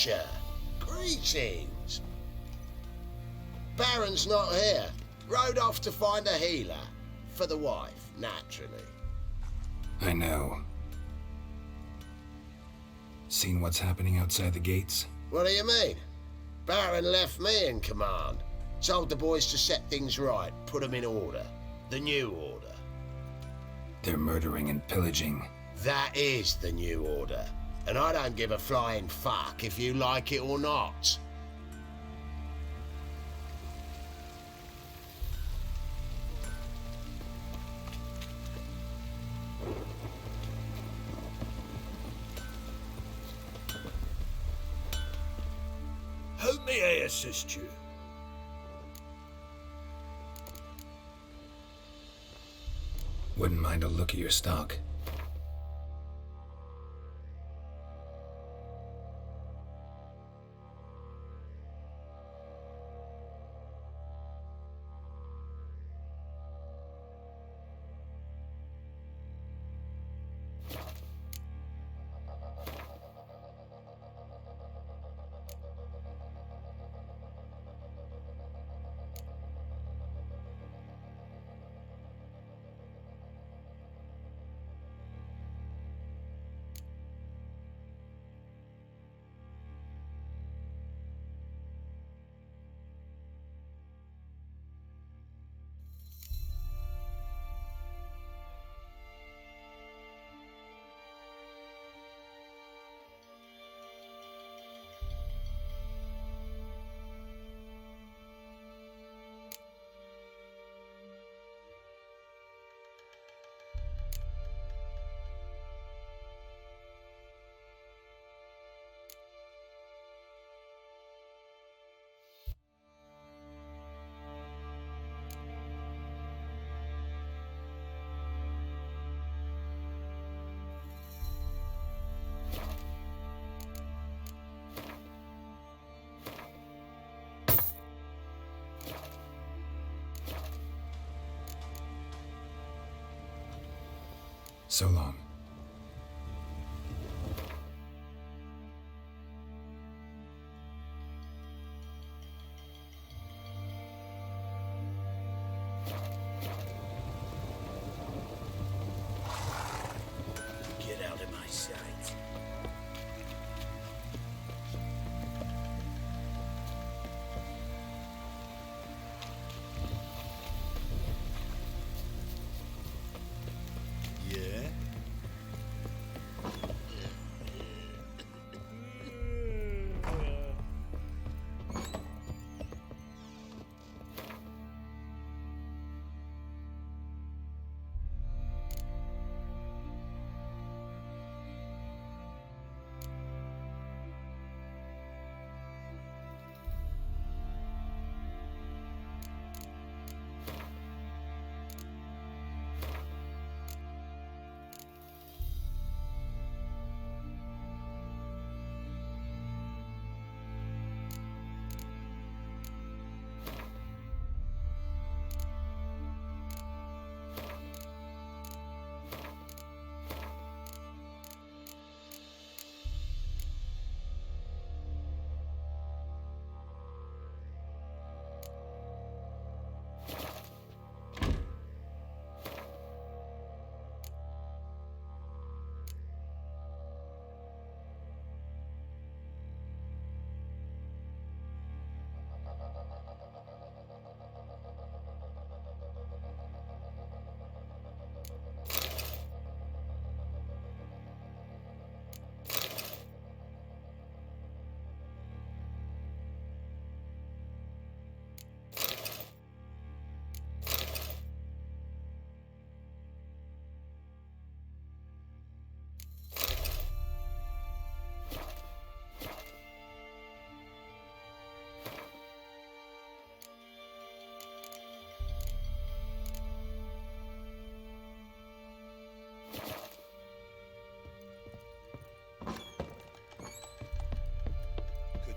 Creature, greetings. Baron's not here. Rode off to find a healer. For the wife, naturally. I know. Seen what's happening outside the gates? What do you mean? Baron left me in command. Told the boys to set things right, put them in order. The new order. They're murdering and pillaging. That is the new order. And I don't give a flying fuck if you like it or not. How may I assist you? Wouldn't mind a look at your stock. So long. Get out of my sight. Yeah?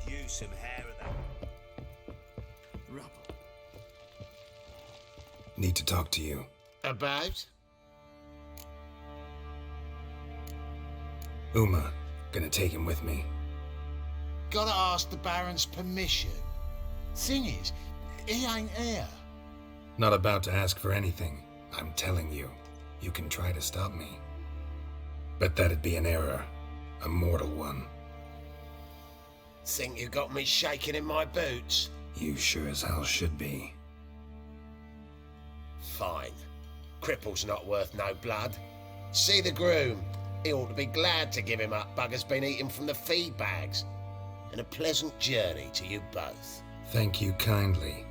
Use some hair of that rubble. Need to talk to you. About? Uma, gonna take him with me. gotta ask the Baron's permission. Thing is, he ain't here. Not about to ask for anything. I'm telling you, you can try to stop me. But that'd be an error. A mortal one. Think you got me shaking in my boots? You sure as hell should be. Fine. Cripple's not worth no blood. See the groom. He ought to be glad to give him up. Bugger's been eating from the feed bags. And a pleasant journey to you both. Thank you kindly.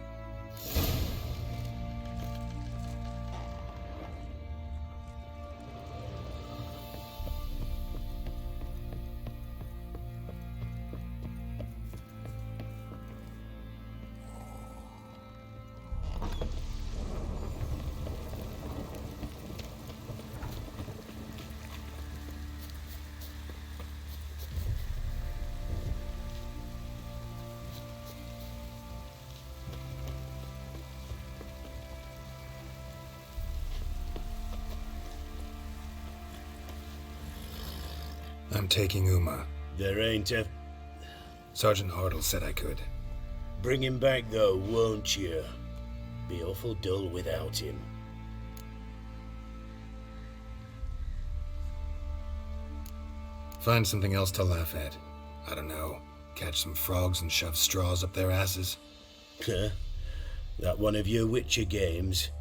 I'm taking Uma. There ain't a... Sergeant Hartle said I could. Bring him back though, won't you? Be awful dull without him. Find something else to laugh at. I don't know. Catch some frogs and shove straws up their asses. Huh? That one of your Witcher games?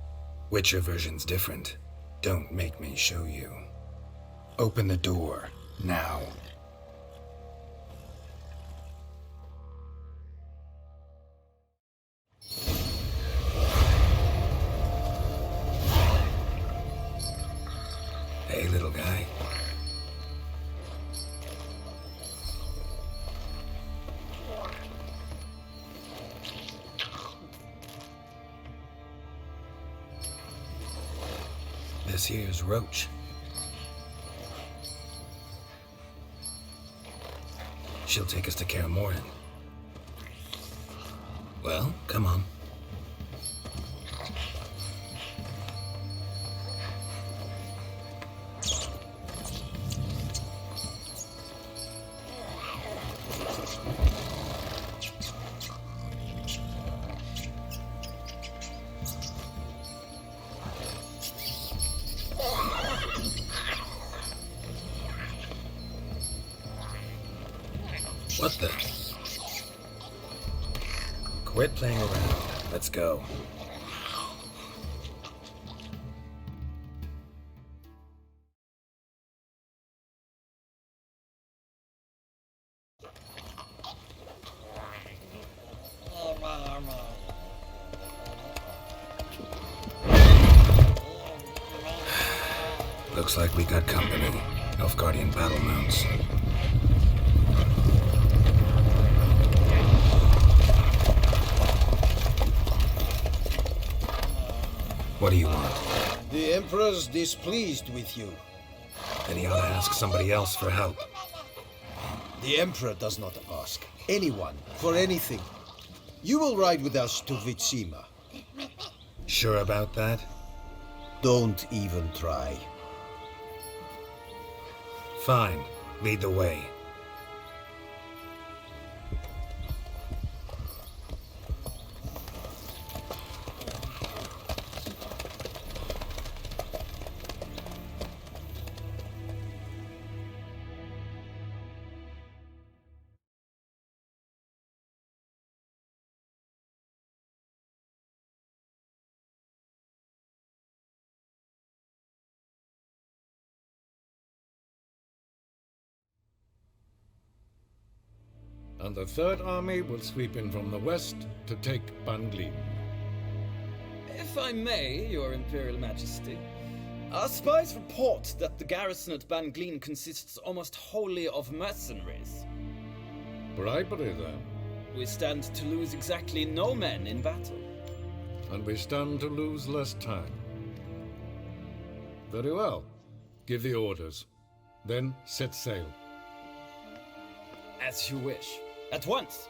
Witcher version's different. Don't make me show you. Open the door. Now. Hey, little guy. This here's Roach. She'll take us to Kaer Morhen. Well, come on. What the? Quit playing around. Let's go. Looks like we got company. Nilfgaardian battle mounts. What do you want? The Emperor's displeased with you. Then he ought to ask somebody else for help. The Emperor does not ask anyone for anything. You will ride with us to Vitsima. Sure about that? Don't even try. Fine. Lead the way. And the Third Army will sweep in from the west to take Banglin. If I may, Your Imperial Majesty, our spies report that the garrison at Banglin consists almost wholly of mercenaries. Bribery, then. We stand to lose exactly no men in battle. And we stand to lose less time. Very well. Give the orders. Then set sail. As you wish. At once!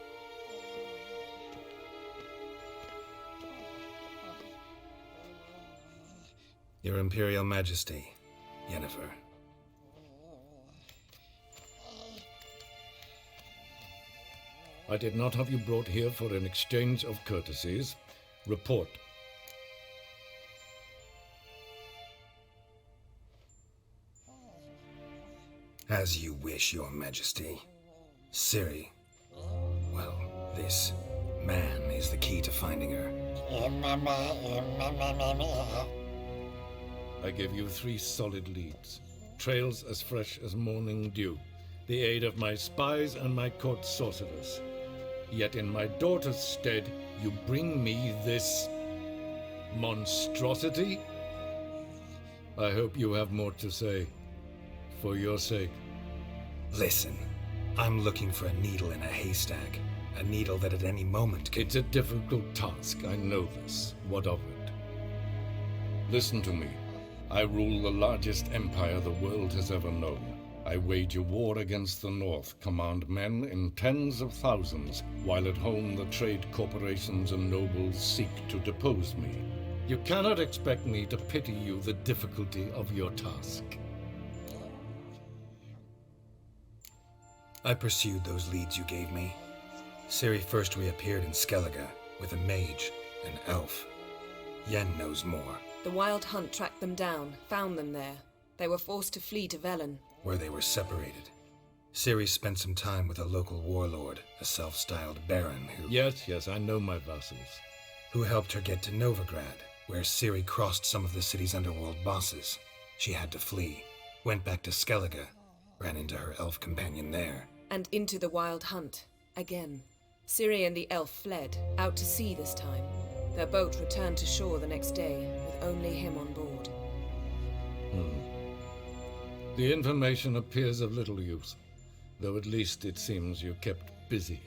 Your Imperial Majesty, Yennefer. I did not have you brought here for an exchange of courtesies. Report. As you wish, Your Majesty. Ciri. Well, this man is the key to finding her. I give you 3 solid leads. Trails as fresh as morning dew. The aid of my spies and my court sorcerers. Yet in my daughter's stead, you bring me this monstrosity? I hope you have more to say. For your sake. Listen, I'm looking for a needle in a haystack. A needle that at any moment could... It's a difficult task, I know this. What of it? Listen to me. I rule the largest empire the world has ever known. I wage a war against the North, command men in tens of thousands, while at home the trade corporations and nobles seek to depose me. You cannot expect me to pity you the difficulty of your task. I pursued those leads you gave me. Ciri first reappeared in Skellige with a mage, an elf. Yen knows more. The Wild Hunt tracked them down, found them there. They were forced to flee to Velen. Where they were separated. Ciri spent some time with a local warlord, a self-styled baron who... Yes, I know my vassals. Who helped her get to Novigrad, where Ciri crossed some of the city's underworld bosses. She had to flee, went back to Skellige, ran into her elf companion there. And into the Wild Hunt, again. Ciri and the elf fled, out to sea this time. Their boat returned to shore the next day, with only him on board. The information appears of little use, though at least it seems you kept busy.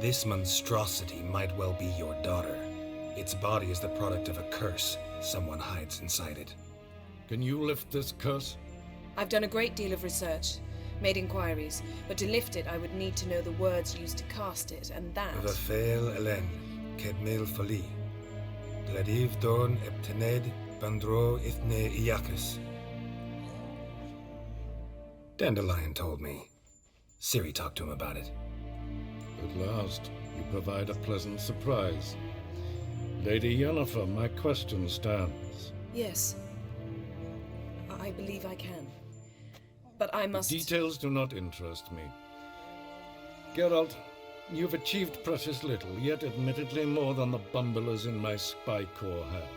This monstrosity might well be your daughter. Its body is the product of a curse someone hides inside it. Can you lift this curse? I've done a great deal of research, made inquiries, but to lift it I would need to know the words used to cast it, and that... Vafael Elen, Kedmil Fali, Gladiv Dorn Eptened, Bandro Ithne Iacus. Dandelion told me. Ciri talked to him about it. At last, you provide a pleasant surprise. Lady Yennefer, my question stands. Yes. I believe I can. But I must... Details do not interest me. Geralt, you've achieved precious little, yet admittedly more than the bumblers in my spy corps have.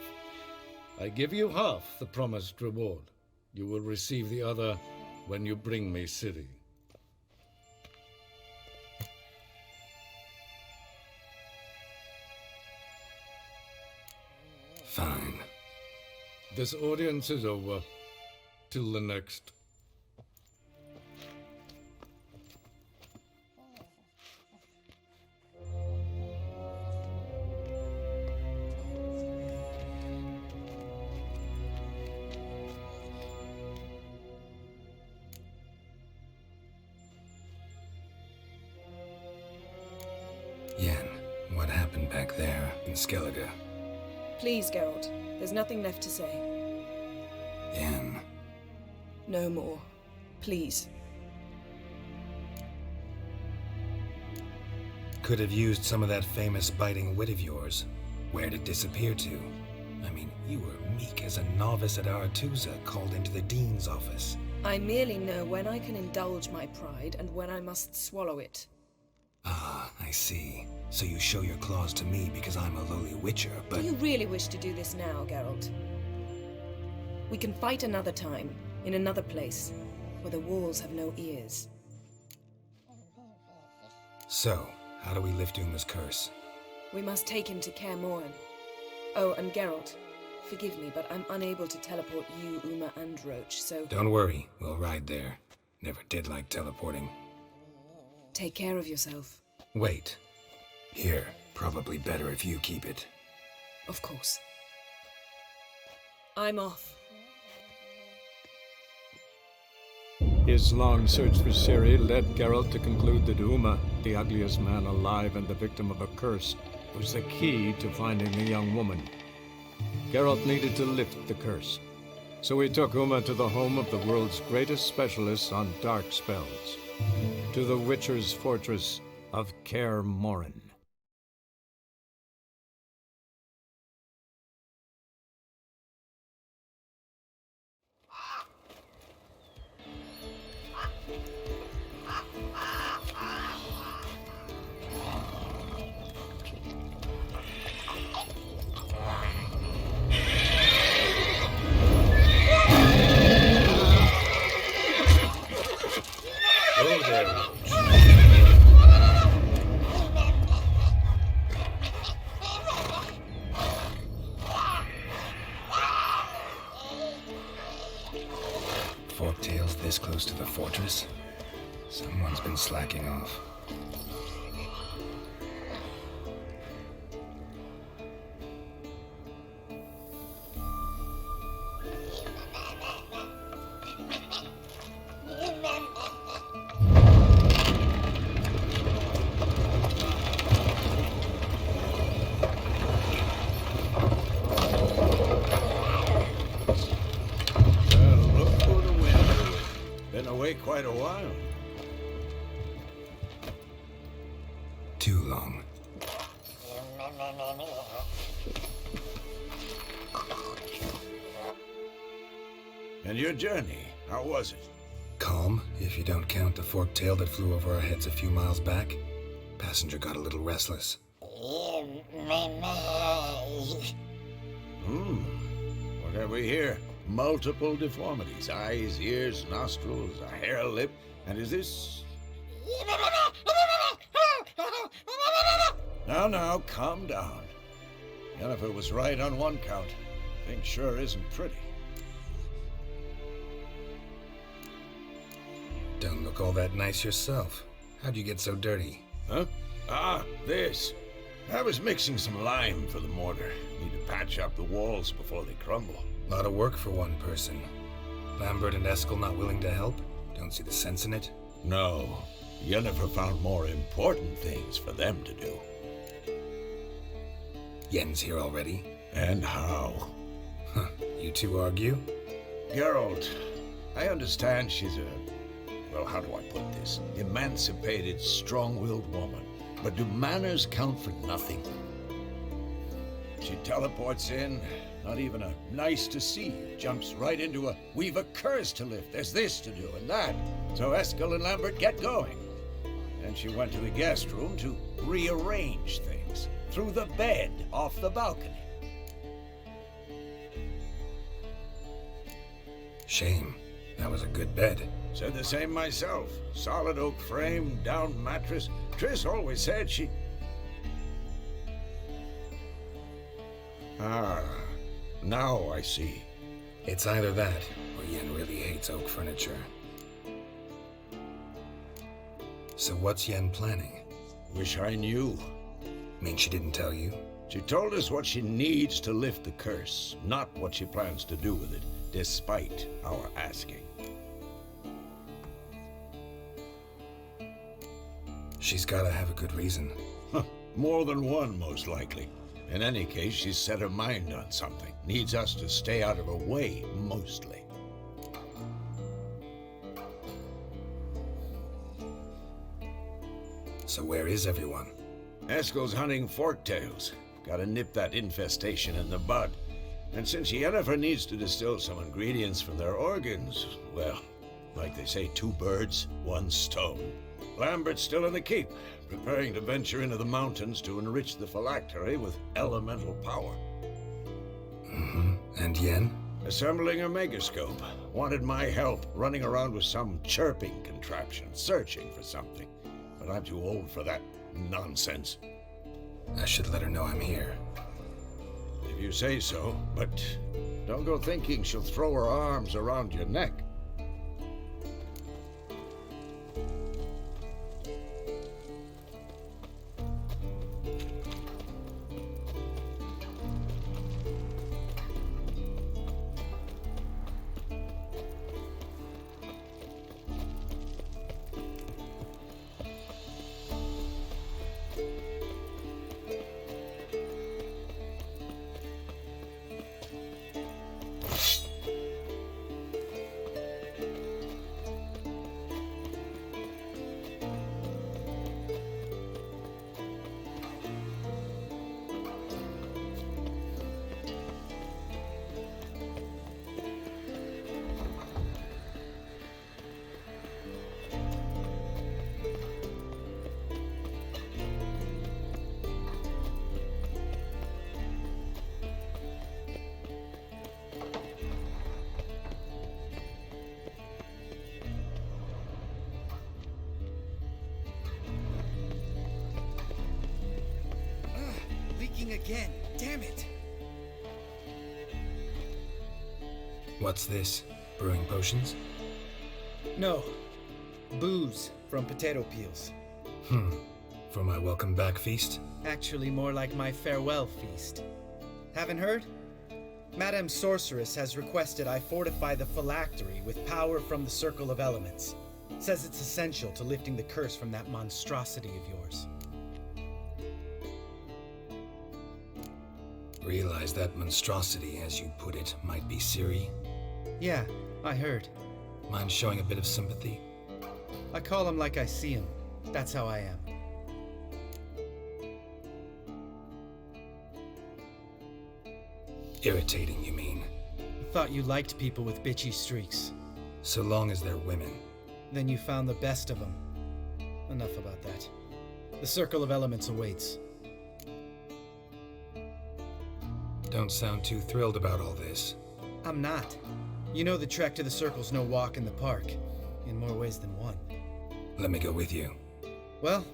I give you half the promised reward. You will receive the other when you bring me Ciri. Fine. This audience is over. Till the next. Yen, what happened back there in Skellige? Please, Geralt. There's nothing left to say. Yen. No more. Please. Could have used some of that famous biting wit of yours. Where'd it disappear to? I mean, you were meek as a novice at Aretusa called into the dean's office. I merely know when I can indulge my pride and when I must swallow it. Ah, I see. So you show your claws to me because I'm a lowly witcher, but... Do you really wish to do this now, Geralt? We can fight another time, in another place, where the walls have no ears. So, how do we lift Uma's curse? We must take him to Kaer Morhen. Oh, and Geralt, forgive me, but I'm unable to teleport you, Uma, and Roach, so... Don't worry, we'll ride there. Never did like teleporting. Take care of yourself. Wait. Here, probably better if you keep it. Of course. I'm off. His long search for Ciri led Geralt to conclude that Uma, the ugliest man alive and the victim of a curse, was the key to finding the young woman. Geralt needed to lift the curse, so he took Uma to the home of the world's greatest specialist on dark spells. to the Witcher's fortress of Kaer Morhen. Oh, there. Forktail's this close to the fortress? Someone's been slacking off. Quite a while. Too long. And your journey, how was it? Calm, if you don't count the forktail that flew over our heads a few miles back. Passenger got a little restless. What have we here? Multiple deformities. Eyes, ears, nostrils, a hair lip. And is this... Now, calm down. Yennefer was right on one count. Thing sure isn't pretty. Don't look all that nice yourself. How'd you get so dirty? Huh? Ah, this. I was mixing some lime for the mortar. Need to patch up the walls before they crumble. Lot of work for one person. Lambert and Eskel not willing to help? Don't see the sense in it? No. Yennefer found more important things for them to do. Yen's here already? And how? Huh. You two argue? Geralt, I understand she's well, how do I put this? Emancipated, strong-willed woman. But do manners count for nothing? She teleports in, not even a nice to see you, jumps right into a we've a curse to lift, there's this to do and that. So Eskel and Lambert get going. And she went to the guest room to rearrange things. Through the bed, off the balcony. Shame. That was a good bed. Said the same myself. Solid oak frame, down mattress. Triss always said she... Ah, now I see. It's either that, or Yen really hates oak furniture. So what's Yen planning? Wish I knew. Mean she didn't tell you? She told us what she needs to lift the curse, not what she plans to do with it, despite our asking. She's gotta have a good reason. More than one, most likely. In any case, she's set her mind on something. Needs us to stay out of her way, mostly. So where is everyone? Eskel's hunting forktails. Gotta nip that infestation in the bud. And since Yennefer needs to distill some ingredients from their organs, well, like they say, 2 birds, 1 stone. Lambert's still in the keep, preparing to venture into the mountains to enrich the phylactery with elemental power. And Yen? Assembling a megascope. Wanted my help, running around with some chirping contraption, searching for something. But I'm too old for that nonsense. I should let her know I'm here. If you say so, but don't go thinking she'll throw her arms around your neck. leaking again. Damn it. What's this? Brewing potions? No. Booze from potato peels. For my welcome back feast? Actually, more like my farewell feast. Haven't heard? Madame Sorceress has requested I fortify the phylactery with power from the Circle of Elements. Says it's essential to lifting the curse from that monstrosity of yours. Realize that monstrosity, as you put it, might be Ciri? Yeah, I heard. Mind showing a bit of sympathy? I call him like I see him. That's how I am. Irritating, you mean? I thought you liked people with bitchy streaks. So long as they're women. Then you found the best of them. Enough about that. The Circle of Elements awaits. Don't sound too thrilled about all this. I'm not. You know the trek to the Circle's no walk in the park. In more ways than one. Let me go with you. Well,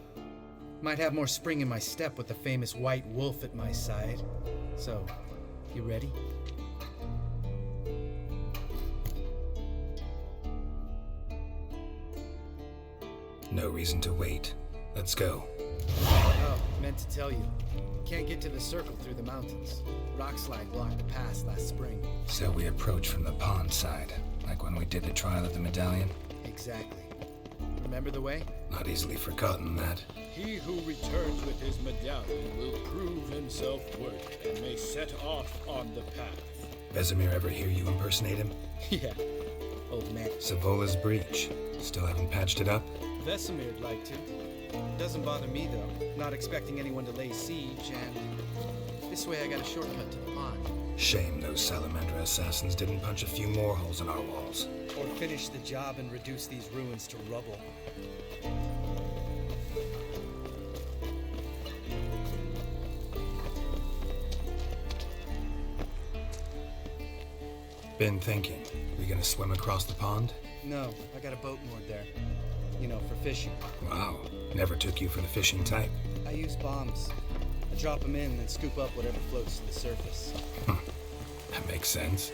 might have more spring in my step with the famous white wolf at my side. So, you ready? No reason to wait. Let's go. Oh, meant to tell you. Can't get to the Circle through the mountains. Rockslide blocked the pass last spring. So we approach from the pond side, like when we did the trial of the medallion? Exactly. Remember the way? Not easily forgotten, that. He who returns with his medallion will prove himself worthy and may set off on the path. Vesemir ever hear you impersonate him? Yeah. Old man. Savola's breach. Still haven't patched it up? Vesemir'd like to. Doesn't bother me, though. Not expecting anyone to lay siege, and this way I got a shortcut to the pond. Shame those Salamander assassins didn't punch a few more holes in our walls. Or finish the job and reduce these ruins to rubble. Been thinking. We gonna swim across the pond? No, I got a boat moored there. You know, for fishing. Wow. Never took you for the fishing type. I use bombs. I drop them in and scoop up whatever floats to the surface. That makes sense.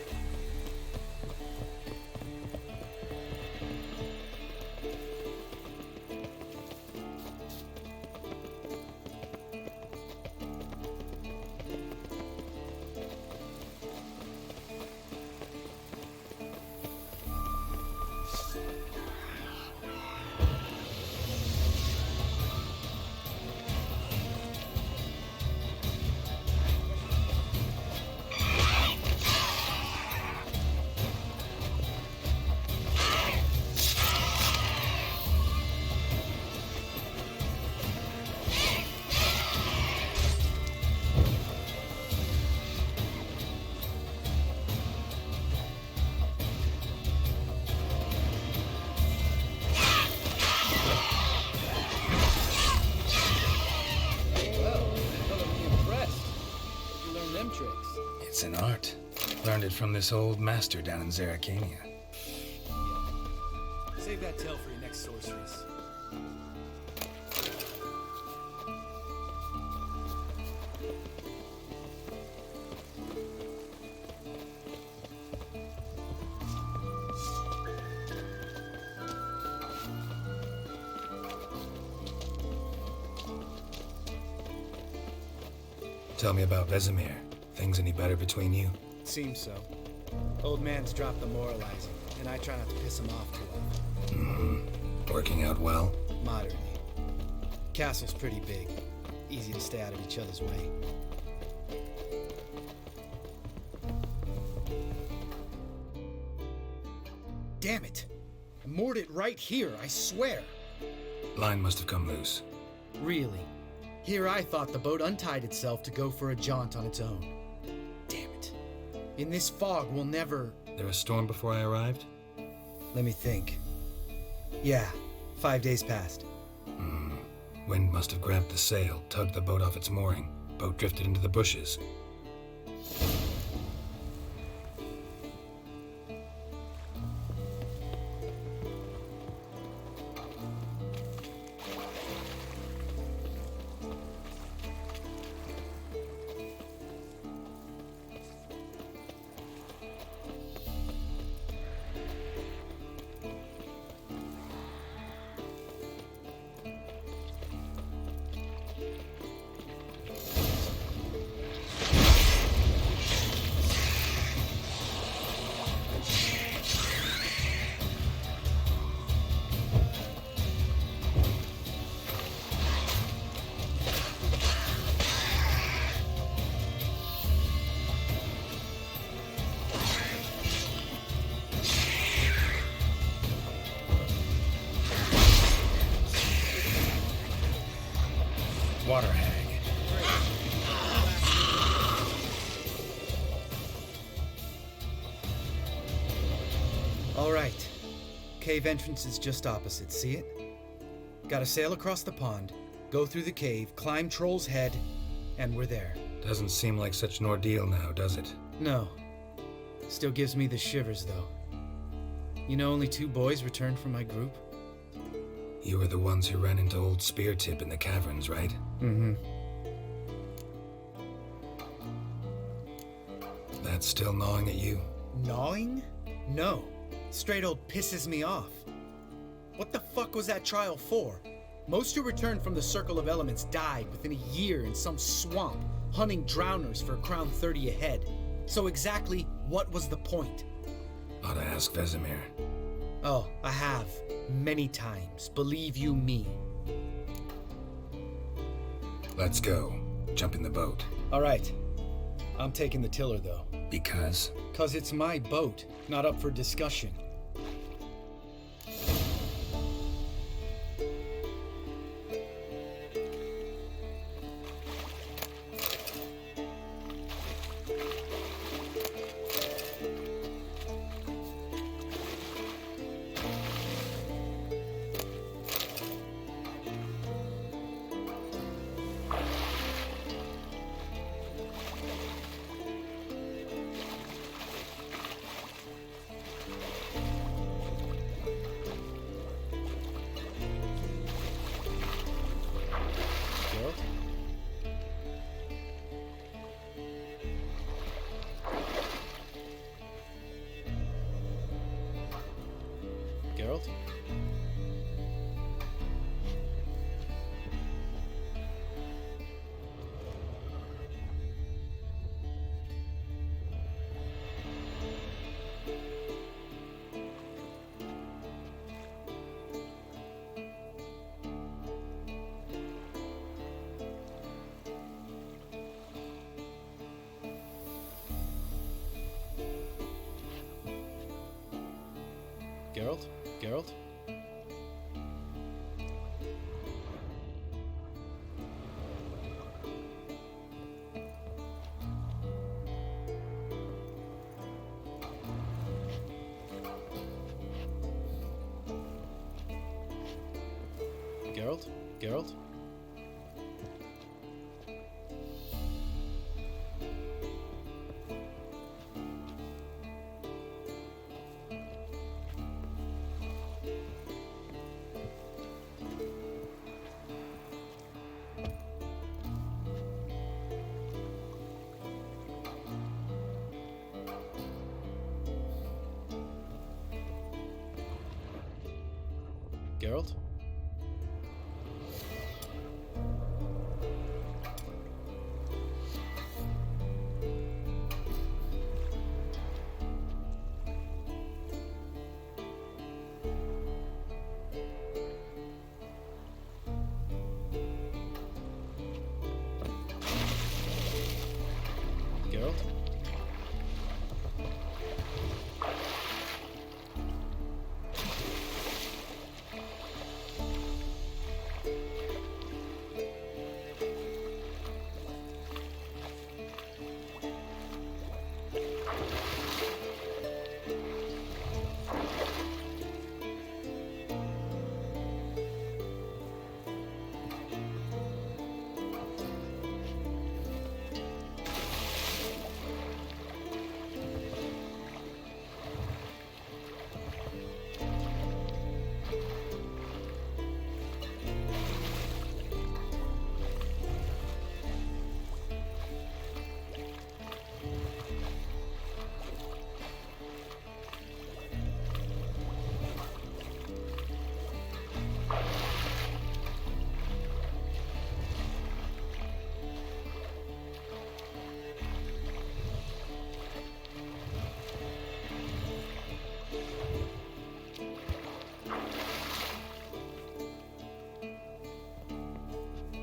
It's an art. Learned it from this old master down in SJGAMING. Save that tale for your next sorceress. Tell me about Vesemir. Things any better between you? Seems so. Old man's dropped the moralizing, and I try not to piss him off too often. Working out well? Moderately. Castle's pretty big. Easy to stay out of each other's way. Damn it! I moored it right here, I swear! Line must have come loose. Really? Here I thought the boat untied itself to go for a jaunt on its own. Damn it. In this fog, we'll never... There a storm before I arrived? Let me think. Yeah, 5 days passed. Wind must have grabbed the sail, tugged the boat off its mooring. Boat drifted into the bushes. water hag. All right. Cave entrance is just opposite, see it? Gotta sail across the pond, go through the cave, climb Troll's Head, and we're there. Doesn't seem like such an ordeal now, does it? No. Still gives me the shivers, though. You know, only 2 boys returned from my group? You were the ones who ran into old Speartip in the caverns, right? Mm-hmm. That's still gnawing at you? Gnawing? No. Straight old pisses me off. What the fuck was that trial for? Most who returned from the Circle of Elements died within a year in some swamp, hunting drowners for a crown 30 a head. So exactly what was the point? Ought to ask Vesemir. Oh, I have. Many times. Believe you me. Let's go. Jump in the boat. All right. I'm taking the tiller, though. Because? 'Cause it's my boat, not up for discussion. Geralt? Geralt? Geralt? Geralt? Geralt? Geralt? Geralt?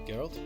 Geralt?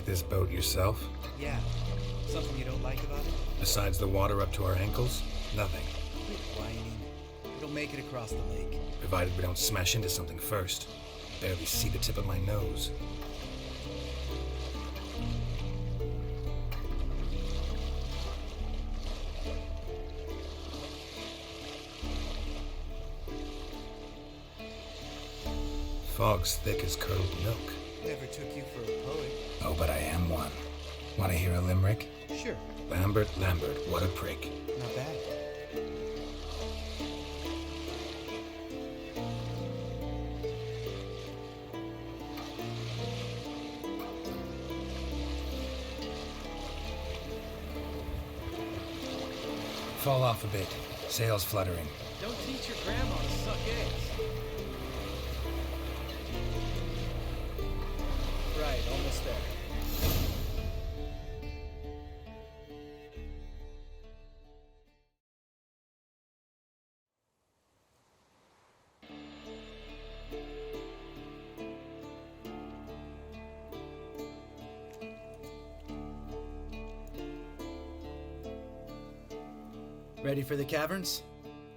Make this boat yourself? Yeah. Something you don't like about it? Besides the water up to our ankles? Nothing. Quit whining. It'll make it across the lake. Provided we don't smash into something first. Barely see the tip of my nose. Fog's thick as curdled milk. Never took you for a poet. Oh, but I am one. Want to hear a limerick? Sure. Lambert, what a prick. Not bad. Fall off a bit. Sails fluttering. Don't teach your grandma to suck eggs. Right, almost there. Ready for the caverns?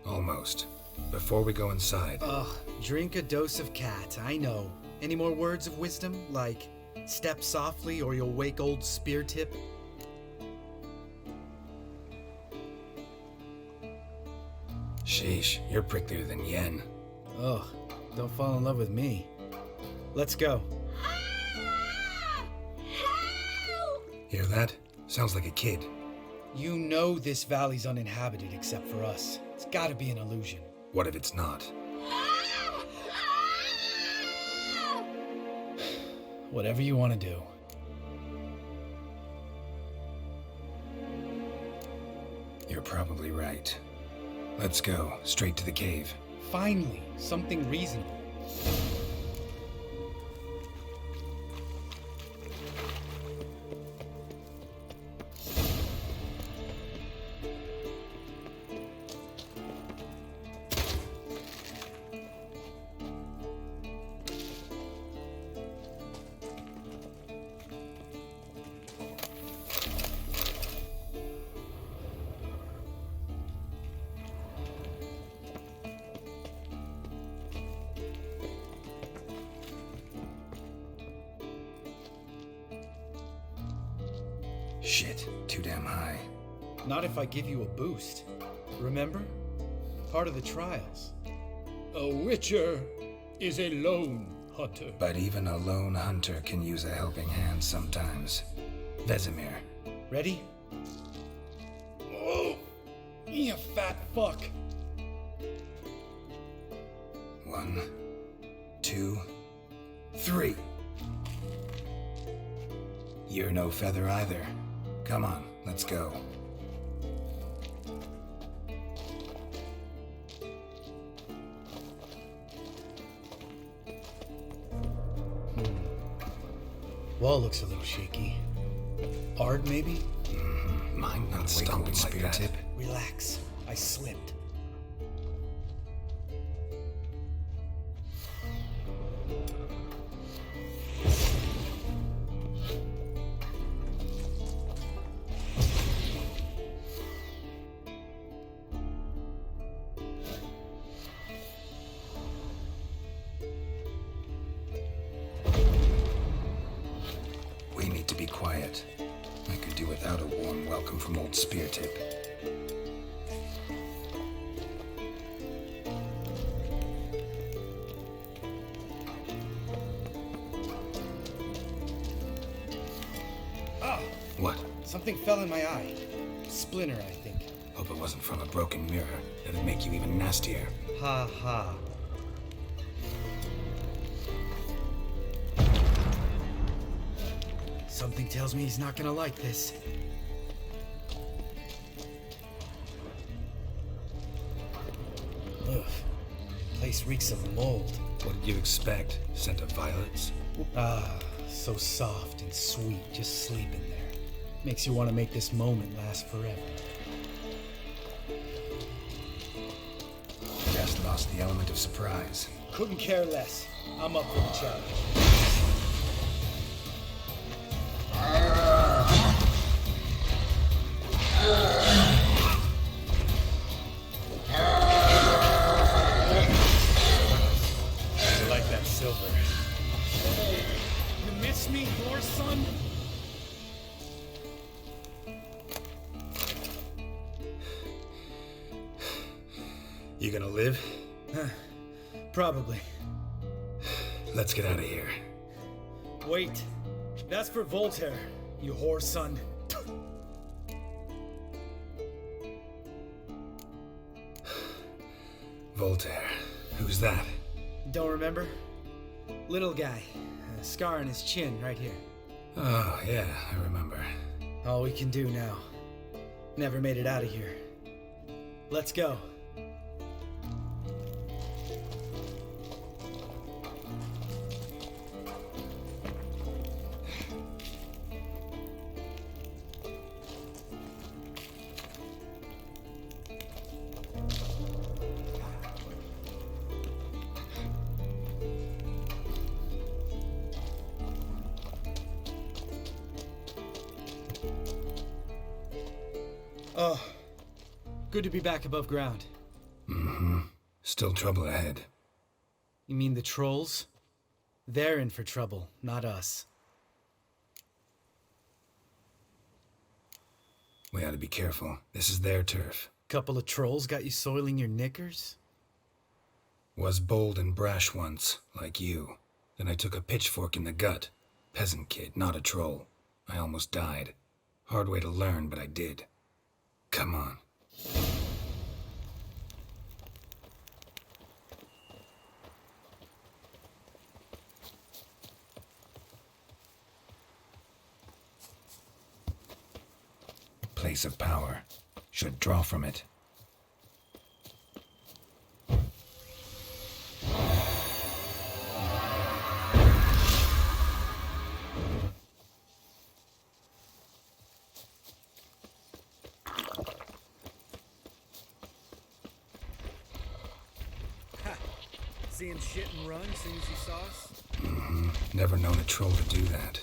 Almost. Before we go inside... Ugh, drink a dose of cat, I know. Any more words of wisdom, like, step softly or you'll wake old spear tip? Sheesh, you're pricklier than Yen. Ugh, don't fall in love with me. Let's go. Hear that? Sounds like a kid. You know this valley's uninhabited except for us. It's gotta be an illusion. What if it's not? Whatever you want to do. You're probably right. Let's go, straight to the cave. Finally, something reasonable. Shit, too damn high. Not if I give you a boost. Remember? Part of the trials. A witcher is a lone hunter. But even a lone hunter can use a helping hand sometimes. Vesemir. Ready? Oh, you fat fuck. 1, 2, 3. You're no feather either. Come on, let's go. Wall looks a little shaky. Hard, maybe? Mind not stomping like that. Tip. Relax. I slipped. We need to be quiet. I could do without a warm welcome from old Speartip. Ah! What? Something fell in my eye. Splinter, I think. Hope it wasn't from a broken mirror. That'd make you even nastier. Ha ha. Something tells me he's not gonna like this. Ugh. Place reeks of mold. What did you expect? Scent of violets? Ah, so soft and sweet, just sleeping there. Makes you want to make this moment last forever. Just lost the element of surprise. Couldn't care less. I'm up for the challenge. I like that silver. You miss me, whore son? You gonna live? Probably. Let's get out of here. Wait. That's for Voltaire, you whore son. Voltaire. Who's that? Don't remember? Little guy. A scar on his chin right here. Oh, yeah, I remember. All we can do now. Never made it out of here. Let's go. Oh, good to be back above ground. Mm-hmm. Still trouble ahead. You mean the trolls? They're in for trouble, not us. We ought to be careful. This is their turf. Couple of trolls got you soiling your knickers? Was bold and brash once, like you. Then I took a pitchfork in the gut. Peasant kid, not a troll. I almost died. Hard way to learn, but I did. Come on. Place of power. Should draw from it. Seeing shit and run as soon as you saw us? Mm-hmm. Never known a troll to do that.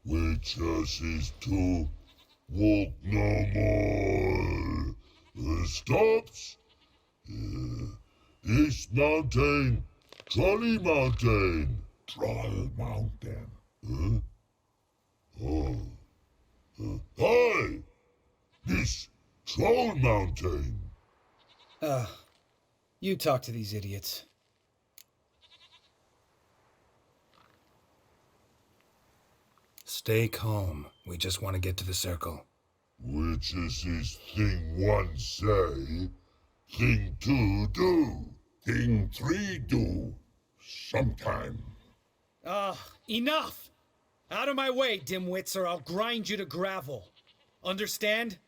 Witches is to walk no more. Stops. East Mountain, Trolley Mountain. Troll Mountain. Huh? Oh. Hi! This Troll Mountain. You talk to these idiots. Stay calm. We just want to get to the circle. Which is his thing one say, thing two do, thing three do, sometime. Enough! Out of my way, dimwits, or I'll grind you to gravel. Understand?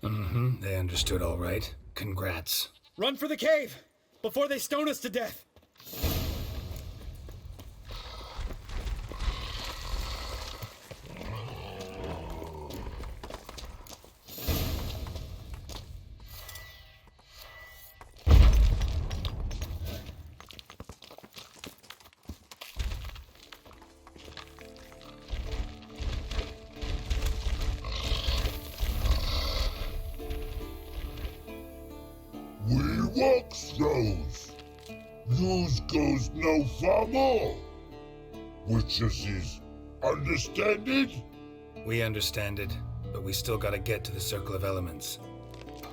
Mm-hmm. They understood all right. Congrats. Run for the cave! Before they stone us to death! We walk those. News goes no far more. Witches is understand it? We understand it, but we still gotta get to the Circle of Elements.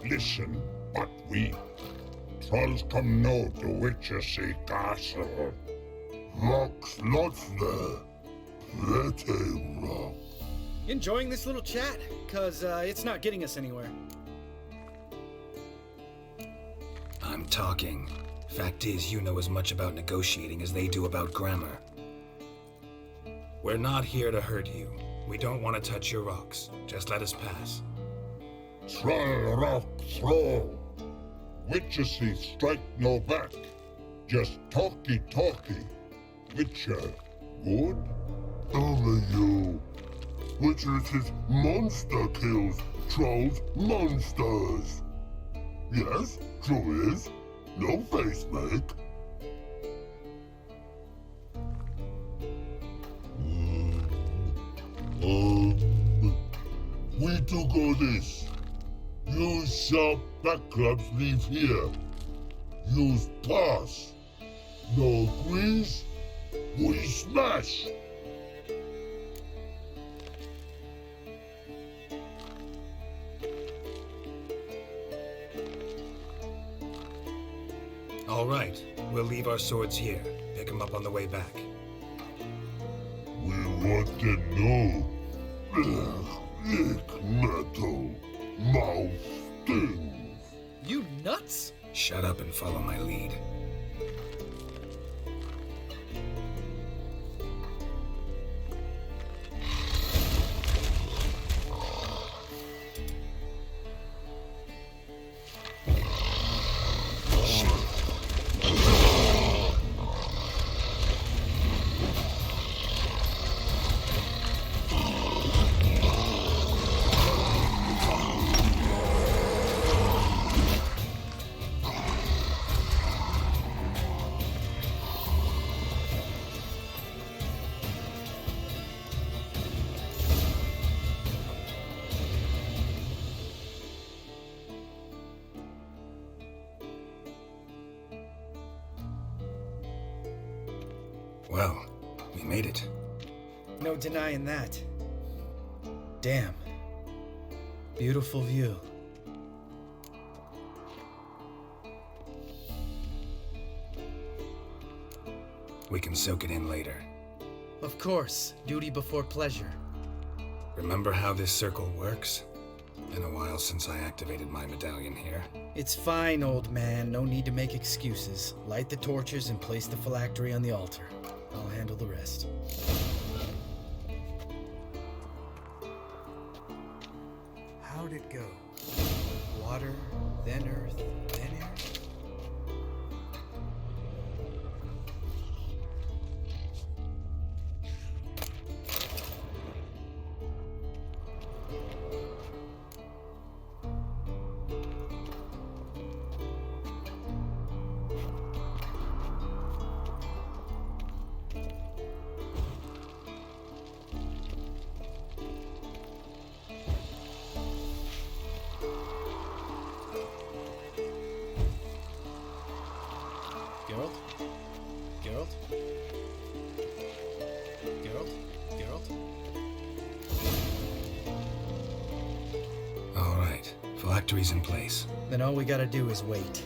Listen, but we trolls come no to witches castle. Rocks lots there. Pretty rock. Enjoying this little chat? 'Cause it's not getting us anywhere. I'm talking. Fact is, you know as much about negotiating as they do about grammar. We're not here to hurt you. We don't want to touch your rocks. Just let us pass. Troll rock throw. Witches strike no back. Just talky. Witcher, good? Only you. which is monster kills trolls monsters. Yes, true is. No face make. We do go this. Use sharp backrubs leave here. Use pass. No agrees, we smash. All right, we'll leave our swords here. Pick them up on the way back. We want to know. Ick metal. Mouth stings. You nuts? Shut up and follow my lead. Well, we made it. No denying that. Damn. Beautiful view. We can soak it in later. Of course, duty before pleasure. Remember how this circle works? Been a while since I activated my medallion here. It's fine, old man. No need to make excuses. Light the torches and place the phylactery on the altar. I'll handle the rest. How'd it go? Water, then earth, then air? Geralt? Geralt? Geralt? Geralt? All right, phylactery's in place. Then all we gotta do is wait.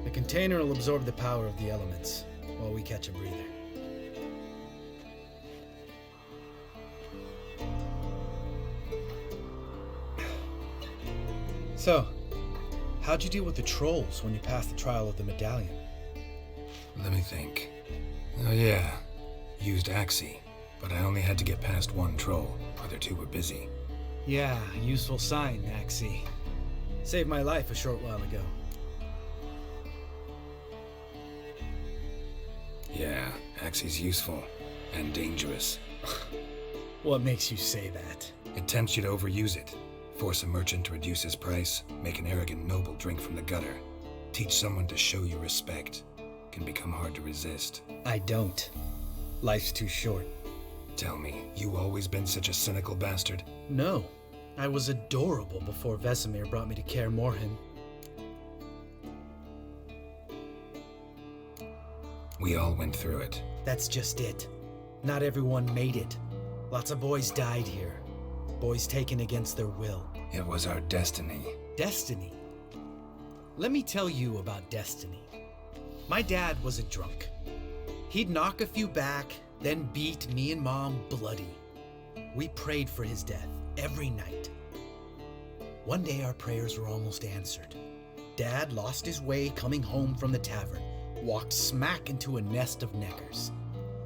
The container will absorb the power of the elements while we catch a breather. So, how'd you deal with the trolls when you passed the trial of the medallion? Let me think. Oh yeah, used Axie, but I only had to get past one troll. Other two were busy. Yeah, useful sign, Axie. Saved my life a short while ago. Yeah, Axie's useful and dangerous. What makes you say that? It tempts you to overuse it. Force a merchant to reduce his price, make an arrogant noble drink from the gutter. Teach someone to show you respect. Can become hard to resist. I don't. Life's too short. Tell me, you always been such a cynical bastard? No. I was adorable before Vesemir brought me to Kaer Morhen. We all went through it. That's just it. Not everyone made it. Lots of boys died here. Boys taken against their will. It was our destiny. Destiny? Let me tell you about destiny. My dad was a drunk. He'd knock a few back, then beat me and Mom bloody. We prayed for his death every night. One day our prayers were almost answered. Dad lost his way coming home from the tavern, walked smack into a nest of neckers.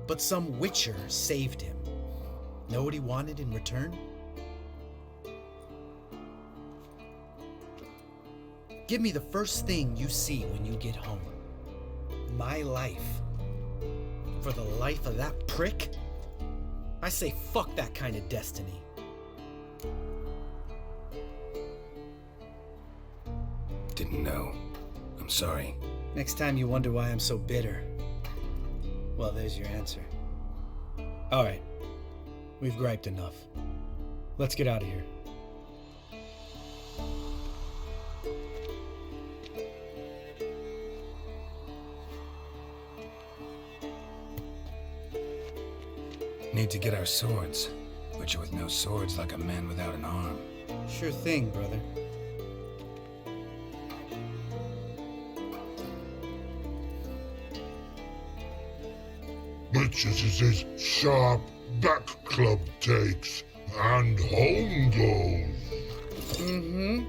But some witcher saved him. Know what he wanted in return? Give me the first thing you see when you get home. My life. For the life of that prick? I say fuck that kind of destiny. Didn't know. I'm sorry. Next time you wonder why I'm so bitter, well, there's your answer. Alright. We've griped enough. Let's get out of here. Need to get our swords. But you're with no swords like a man without an arm. Sure thing, brother. Which is his sharp back club takes and home goes. Mm-hmm.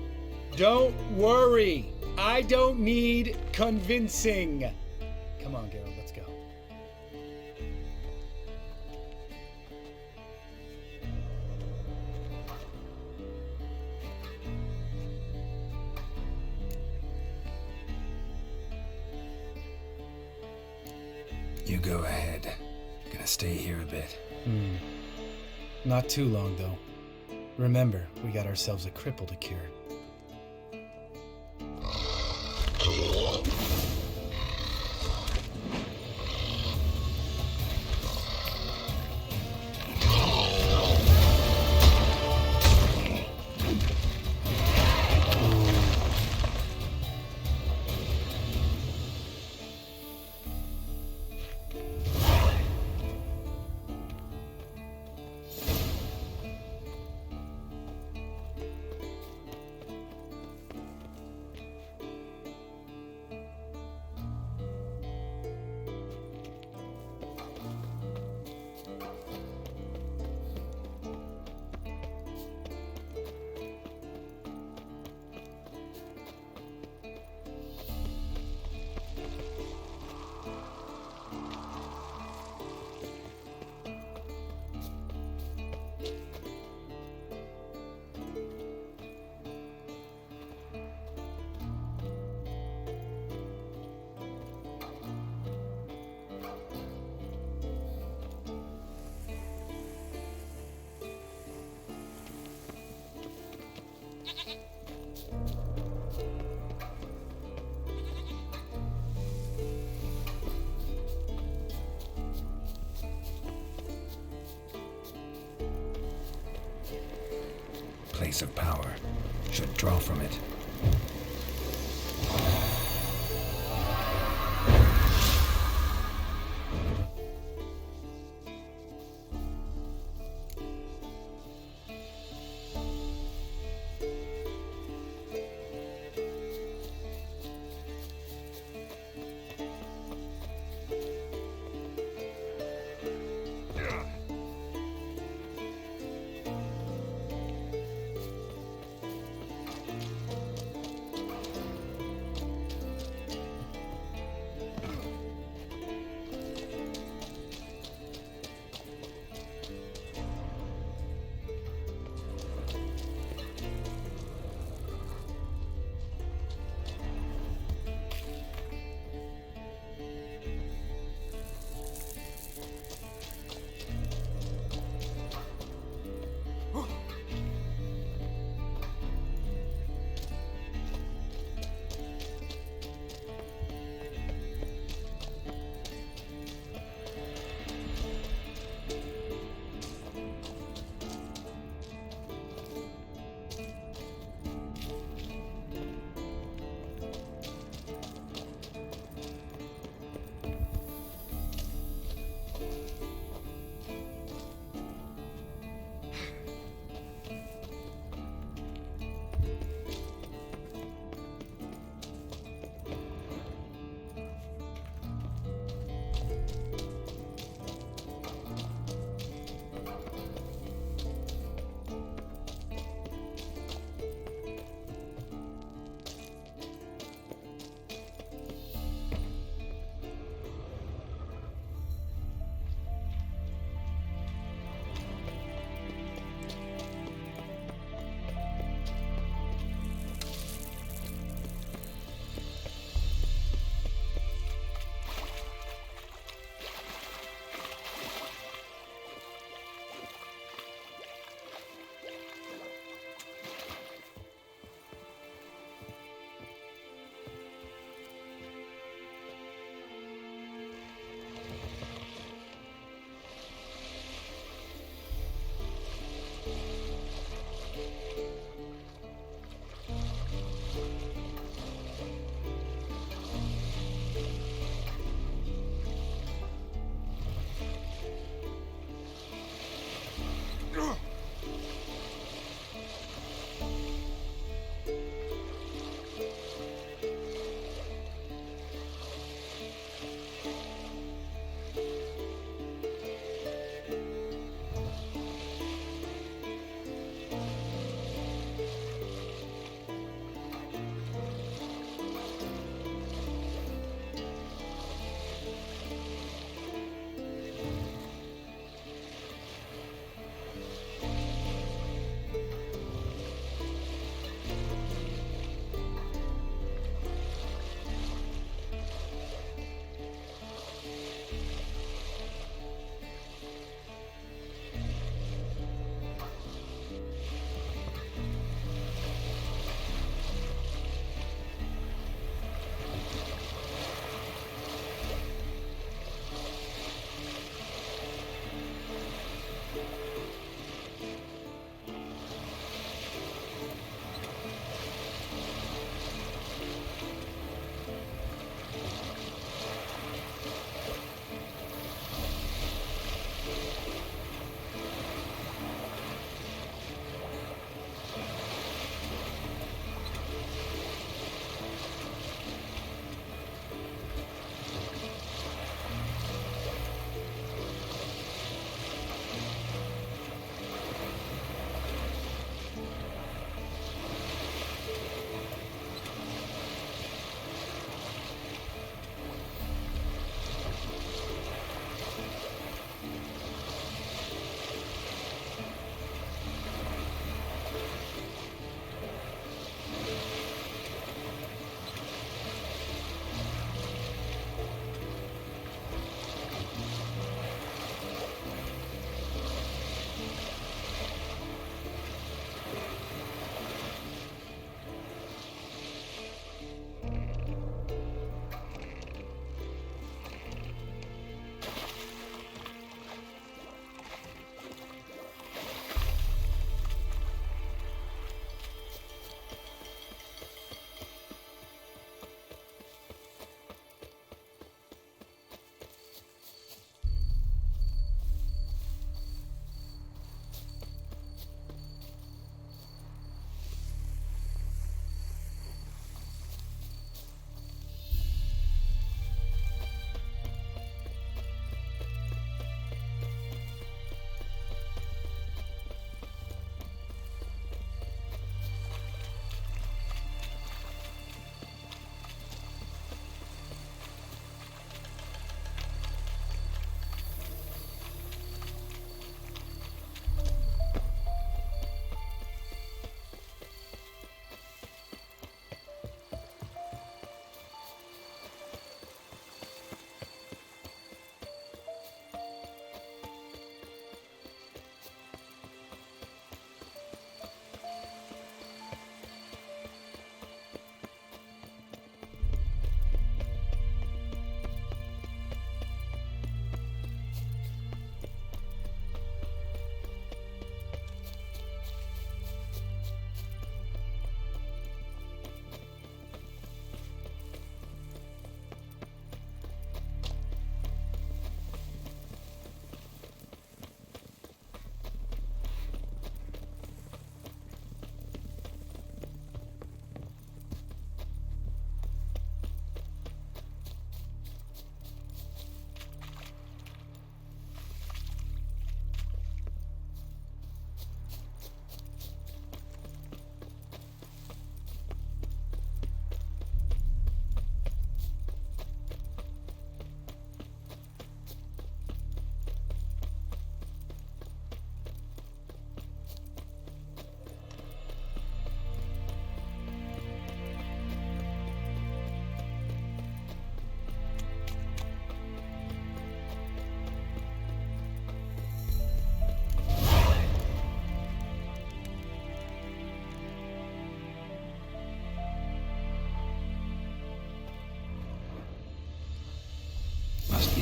Don't worry. I don't need convincing. Come on, Geralt, let's go. You go ahead. Gonna stay here a bit. Not too long, though. Remember, we got ourselves a cripple to cure. Place of power. Should draw from it.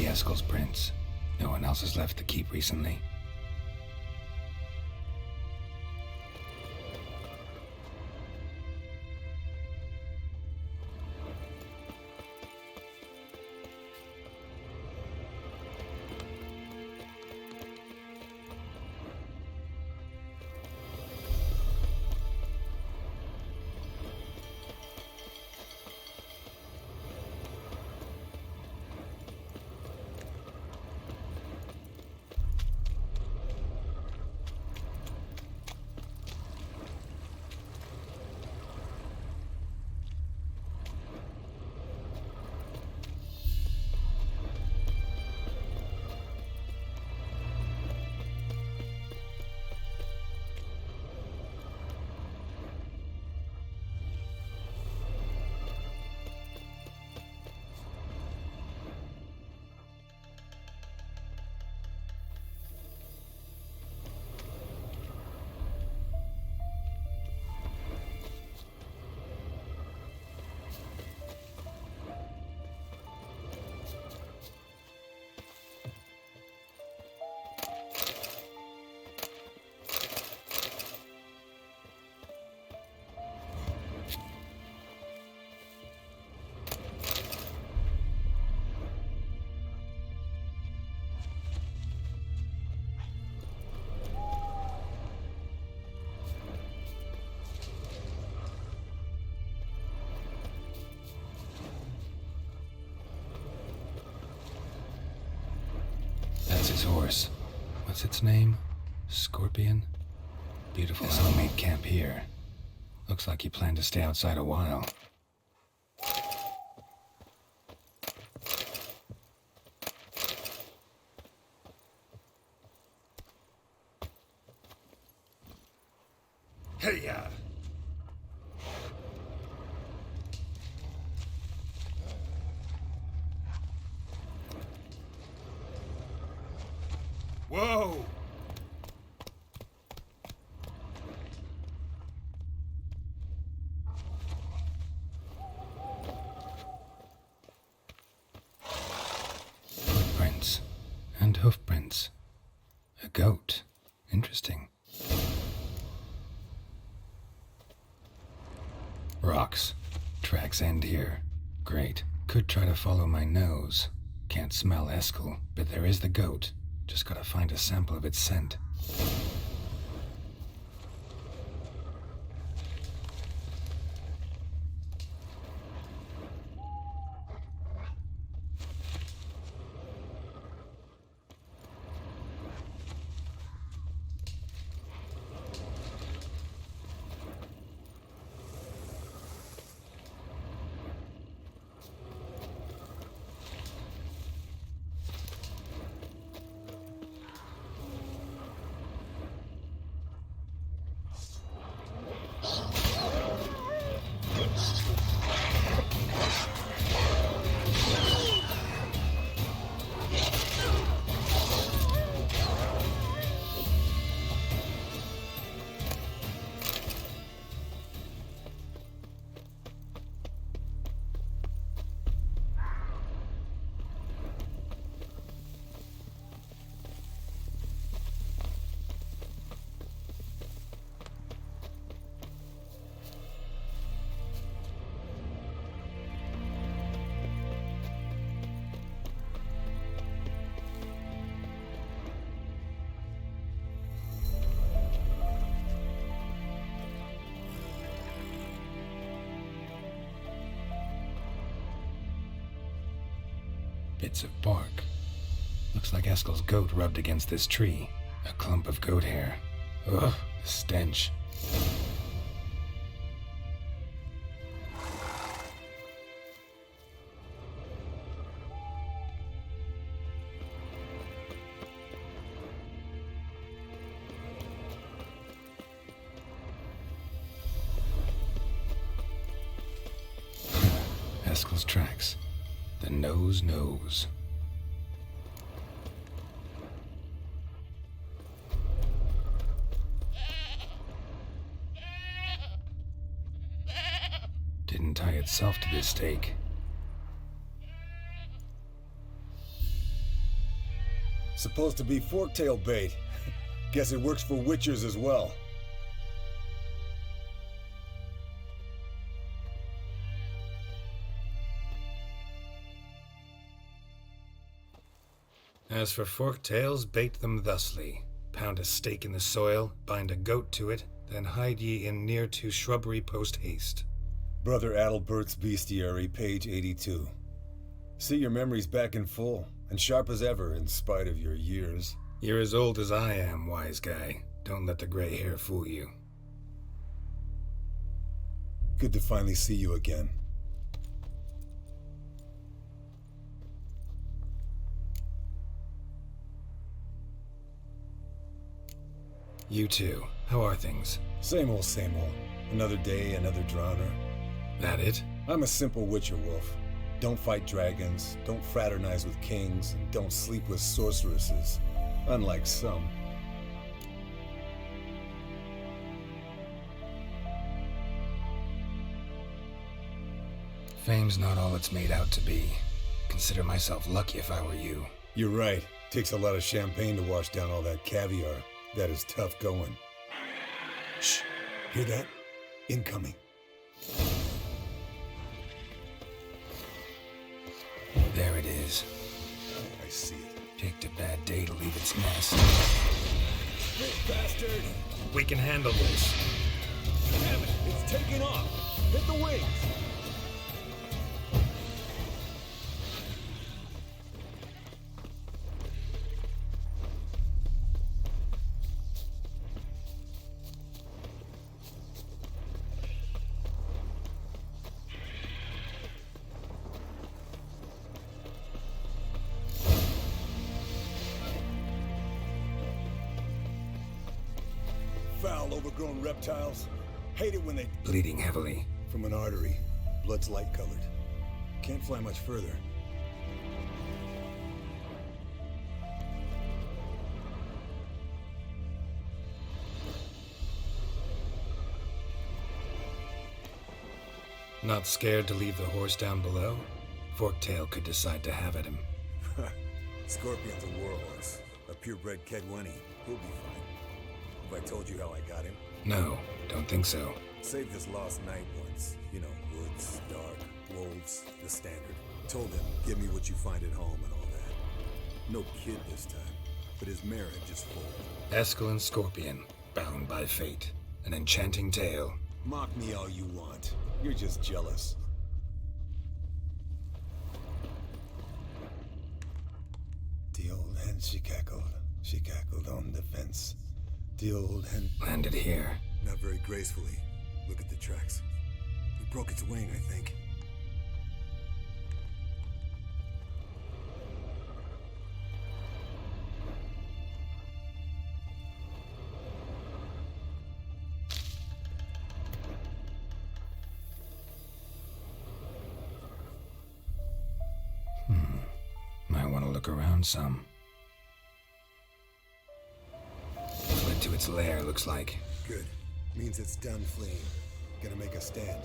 Eskel's prints. No one else has left the keep recently. That's his horse. What's its name? Scorpion? Beautiful homemade camp here. Looks like he planned to stay outside a while. Hey-ya! Whoa! Footprints. And hoofprints. A goat. Interesting. Rocks. Tracks end here. Great. Could try to follow my nose. Can't smell Eskel, but there is the goat. Just gotta find a sample of its scent. Bits of bark. Looks like Eskel's goat rubbed against this tree. A clump of goat hair. Ugh, the stench. Eskel's tracks. The nose knows. Didn't tie itself to this stake. Supposed to be forktail bait. Guess it works for witchers as well. As for forktails, bait them thusly. Pound a stake in the soil, bind a goat to it, then hide ye in near to shrubbery post haste. Brother Adalbert's Bestiary, page 82. See your memories back in full, and sharp as ever in spite of your years. You're as old as I am, wise guy. Don't let the gray hair fool you. Good to finally see you again. You too. How are things? Same old, same old. Another day, another drowner. That it? I'm a simple witcher wolf. Don't fight dragons, don't fraternize with kings, and don't sleep with sorceresses. Unlike some. Fame's not all it's made out to be. Consider myself lucky if I were you. You're right. Takes a lot of champagne to wash down all that caviar. That is tough going. Shh. Hear that? Incoming. There it is. I see it. Picked a bad day to leave its nest. Big bastard! We can handle this. Damn it! It's taking off! Hit the wings! Foul, overgrown reptiles. Hate it when they... Bleeding heavily. From an artery. Blood's light-colored. Can't fly much further. Not scared to leave the horse down below? Forktail could decide to have at him. Scorpion's a warhorse. A purebred Kedwenny. He'll be fine. Have I told you how I got him? No, don't think so. Saved his lost knight once. You know, woods, dark, wolves, the standard. Told him, give me what you find at home and all that. No kid this time, but his mare had just foaled. Eskel Scorpion, bound by fate. An enchanting tale. Mock me all you want. You're just jealous. The old hen she cackled on the fence. The old hen landed here. Not very gracefully. Look at the tracks. We broke its wing, I think. Might want to look around some. Fled to its lair, looks like. Good. Means it's done fleeing. Gonna make a stand.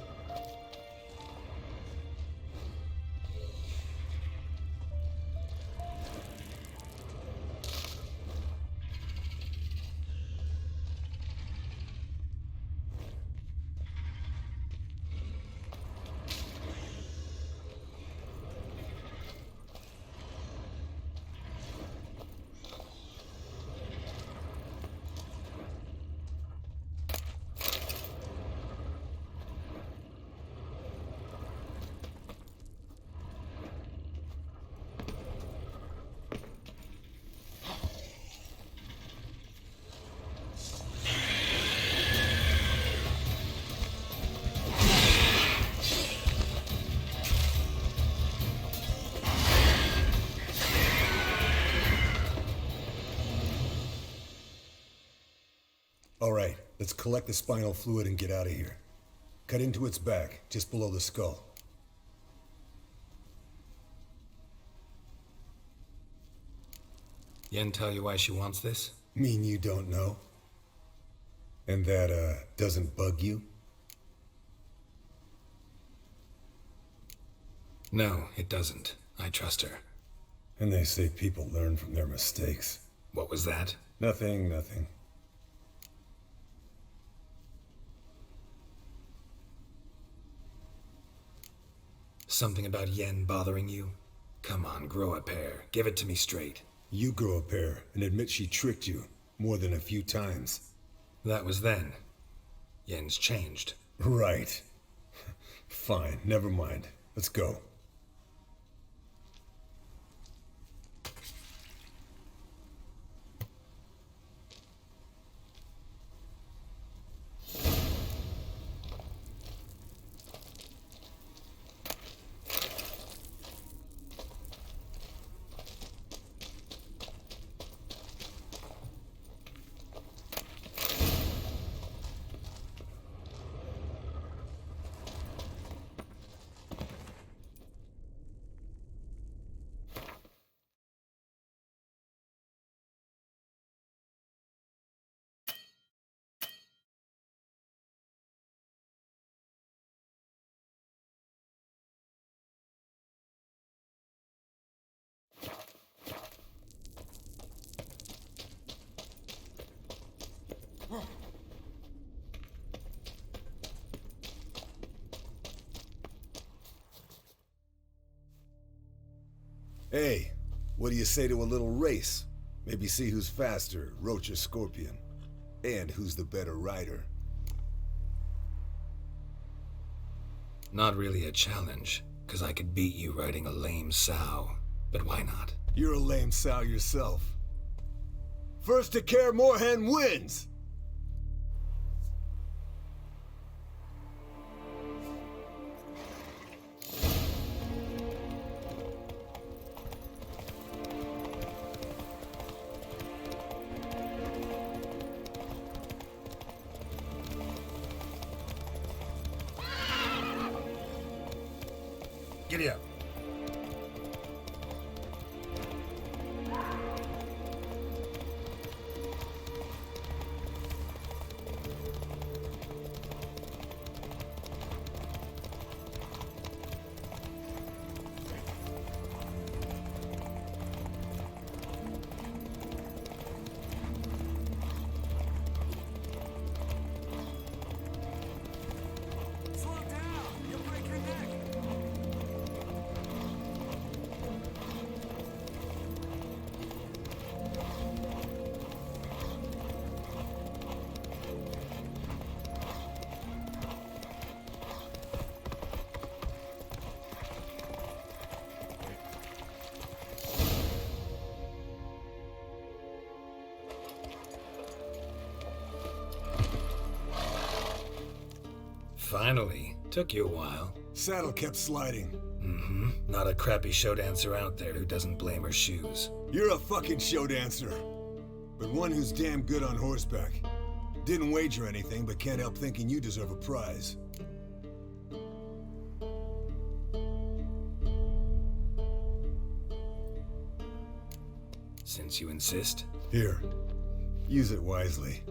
All right, let's collect the spinal fluid and get out of here. Cut into its back, just below the skull. Yen tell you why she wants this? Mean you don't know? And that, doesn't bug you? No, it doesn't. I trust her. And they say people learn from their mistakes. What was that? Nothing, nothing. Something about Yen bothering you? Come on, grow a pair. Give it to me straight. You grow a pair and admit she tricked you more than a few times. That was then. Yen's changed. Right. Fine, never mind. Let's go. Hey, what do you say to a little race? Maybe see who's faster, Roach or Scorpion. And who's the better rider. Not really a challenge, because I could beat you riding a lame sow. But why not? You're a lame sow yourself. First to Kaer Morhen wins! Giddy up. Finally. Took you a while. Saddle kept sliding. Mm-hmm. Not a crappy show dancer out there who doesn't blame her shoes. You're a fucking show dancer. But one who's damn good on horseback. Didn't wager anything, but can't help thinking you deserve a prize. Since you insist. Here. Use it wisely.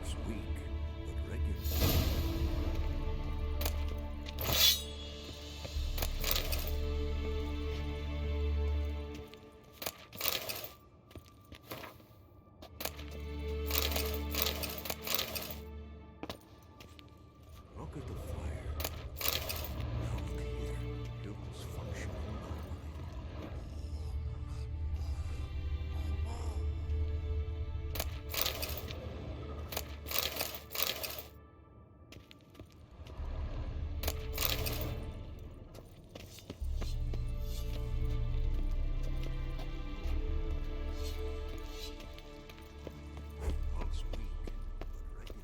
False weak, but regular. Look at the fire. Now look here. It was functioning normally. False weak, but regular.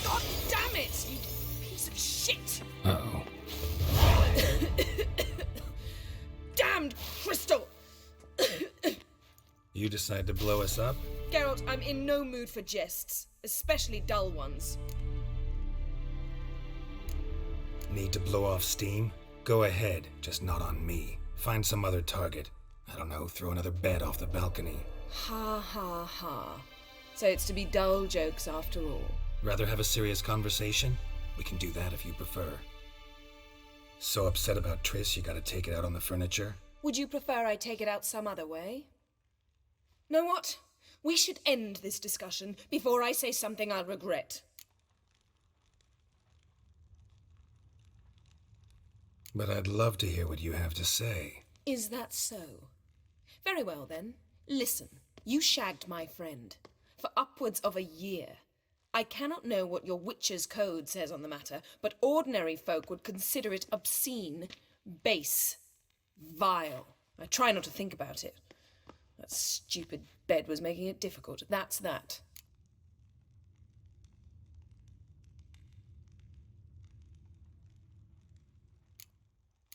God damn it, you piece of shit! Uh-oh. Damned crystal! You decide to blow us up? Geralt, I'm in no mood for jests, especially dull ones. Need to blow off steam? Go ahead, just not on me. Find some other target. I don't know, throw another bed off the balcony. Ha ha ha. So it's to be dull jokes after all. Rather have a serious conversation? We can do that if you prefer. So upset about Triss you gotta take it out on the furniture? Would you prefer I take it out some other way? Know what? We should end this discussion before I say something I'll regret. But I'd love to hear what you have to say. Is that so? Very well then. Listen, you shagged my friend for upwards of a year. I cannot know what your witch's code says on the matter, but ordinary folk would consider it obscene, base, vile. I try not to think about it. That stupid bed was making it difficult. That's that.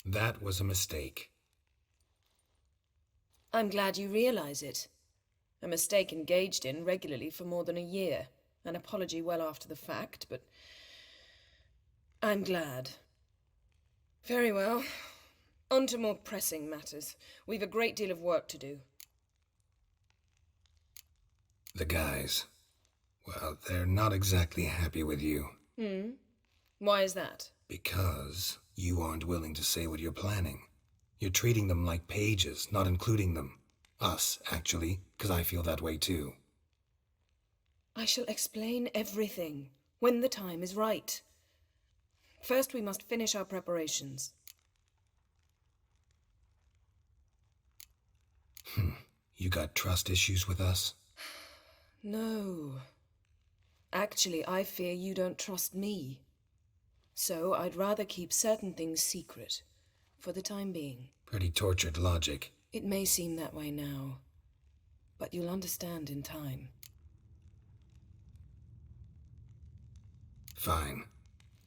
That was a mistake. I'm glad you realize it. A mistake engaged in regularly for more than a year. An apology well after the fact, but I'm glad. Very well. On to more pressing matters. We've a great deal of work to do. The guys. Well, they're not exactly happy with you. Why is that? Because you aren't willing to say what you're planning. You're treating them like pages, not including them. Us, actually, because I feel that way too. I shall explain everything when the time is right. First, we must finish our preparations. You got trust issues with us? No. Actually, I fear you don't trust me. So I'd rather keep certain things secret, for the time being. Pretty tortured logic. It may seem that way now, but you'll understand in time. Fine.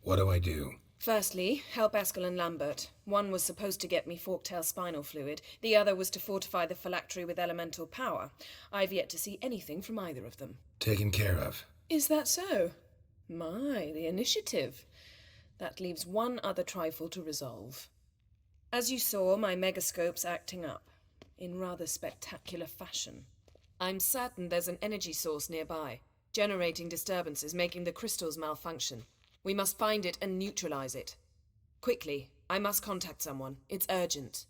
What do I do? Firstly, help Eskel and Lambert. One was supposed to get me forktail spinal fluid. The other was to fortify the phylactery with elemental power. I've yet to see anything from either of them. Taken care of. Is that so? My, the initiative. That leaves one other trifle to resolve. As you saw, my megascope's acting up, in rather spectacular fashion. I'm certain there's an energy source nearby, generating disturbances, making the crystals malfunction. We must find it and neutralize it. Quickly, I must contact someone. It's urgent.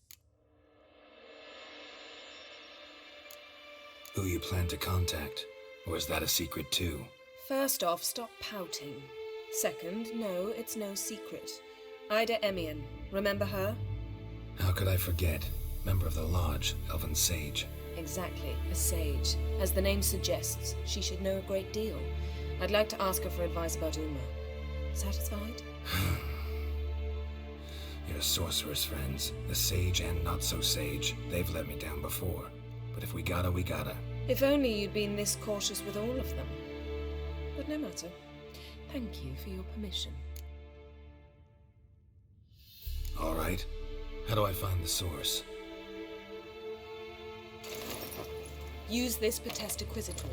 Who you plan to contact? Or is that a secret too? First off, stop pouting. Second, no, it's no secret. Ida Emian. Remember her? How could I forget? Member of the Lodge, Elven Sage. Exactly, a sage. As the name suggests, she should know a great deal. I'd like to ask her for advice about Uma. Satisfied? Your sorceress friends, the sage and not so sage, they've let me down before. But if we gotta, we gotta. If only you'd been this cautious with all of them. But no matter. Thank you for your permission. All right. How do I find the source? Use this Potestaquisitor.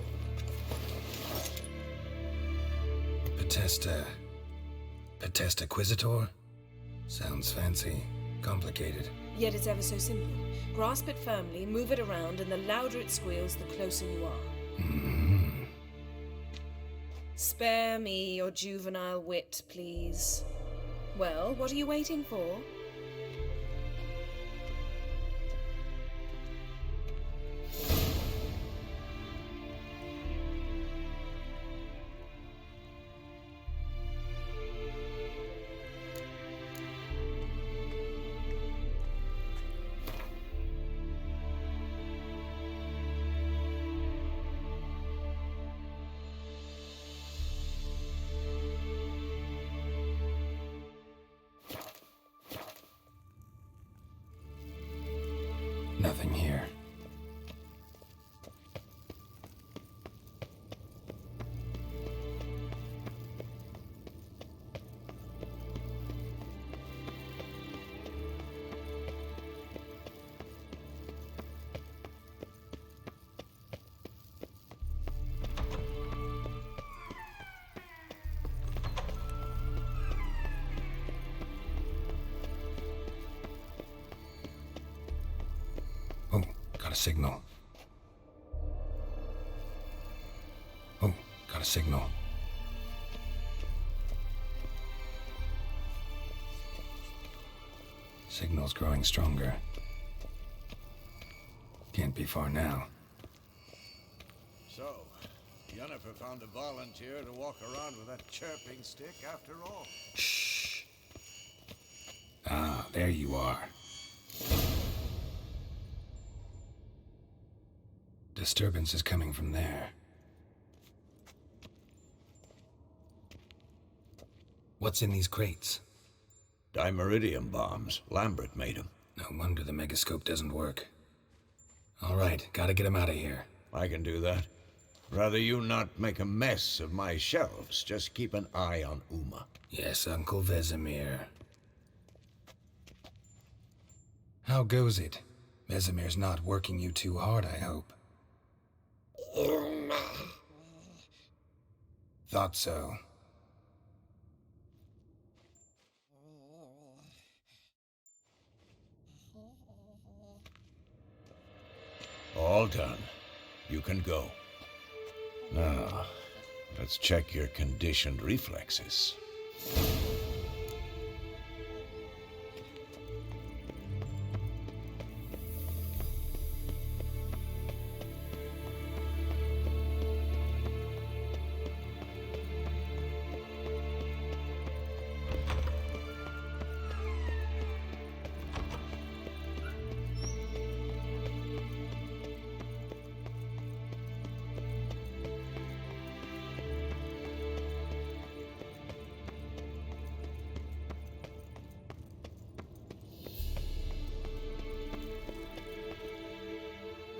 Potestaquisitor? Sounds fancy. Complicated. Yet it's ever so simple. Grasp it firmly, move it around, and the louder it squeals, the closer you are. Spare me your juvenile wit, please. Well, what are you waiting for? Nothing here. Signal. Oh, got a signal. Signal's growing stronger. Can't be far now. So, Yennefer found a volunteer to walk around with that chirping stick after all. Shh. Ah, there you are. Disturbance is coming from there. What's in these crates? Dimeridium bombs. Lambert made them. No wonder the megascope doesn't work. All right, gotta get him out of here. I can do that. Rather you not make a mess of my shelves. Just keep an eye on Uma. Yes, Uncle Vesemir. How goes it? Vesemir's not working you too hard, I hope. Thought so. All done. You can go. Now, let's check your conditioned reflexes.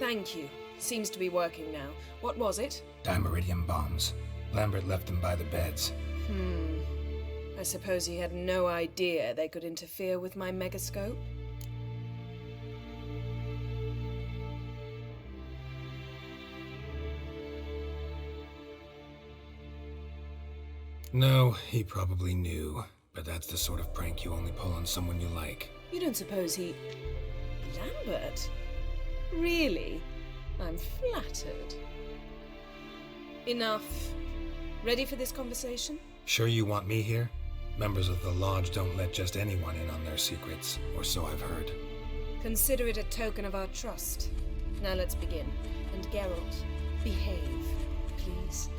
Thank you. Seems to be working now. What was it? Dimeridium bombs. Lambert left them by the beds. I suppose he had no idea they could interfere with my megascope? No, he probably knew. But that's the sort of prank you only pull on someone you like. You don't suppose he... Lambert? Really? I'm flattered. Enough. Ready for this conversation? Sure you want me here? Members of the Lodge don't let just anyone in on their secrets, or so I've heard. Consider it a token of our trust. Now let's begin. And Geralt, behave, please.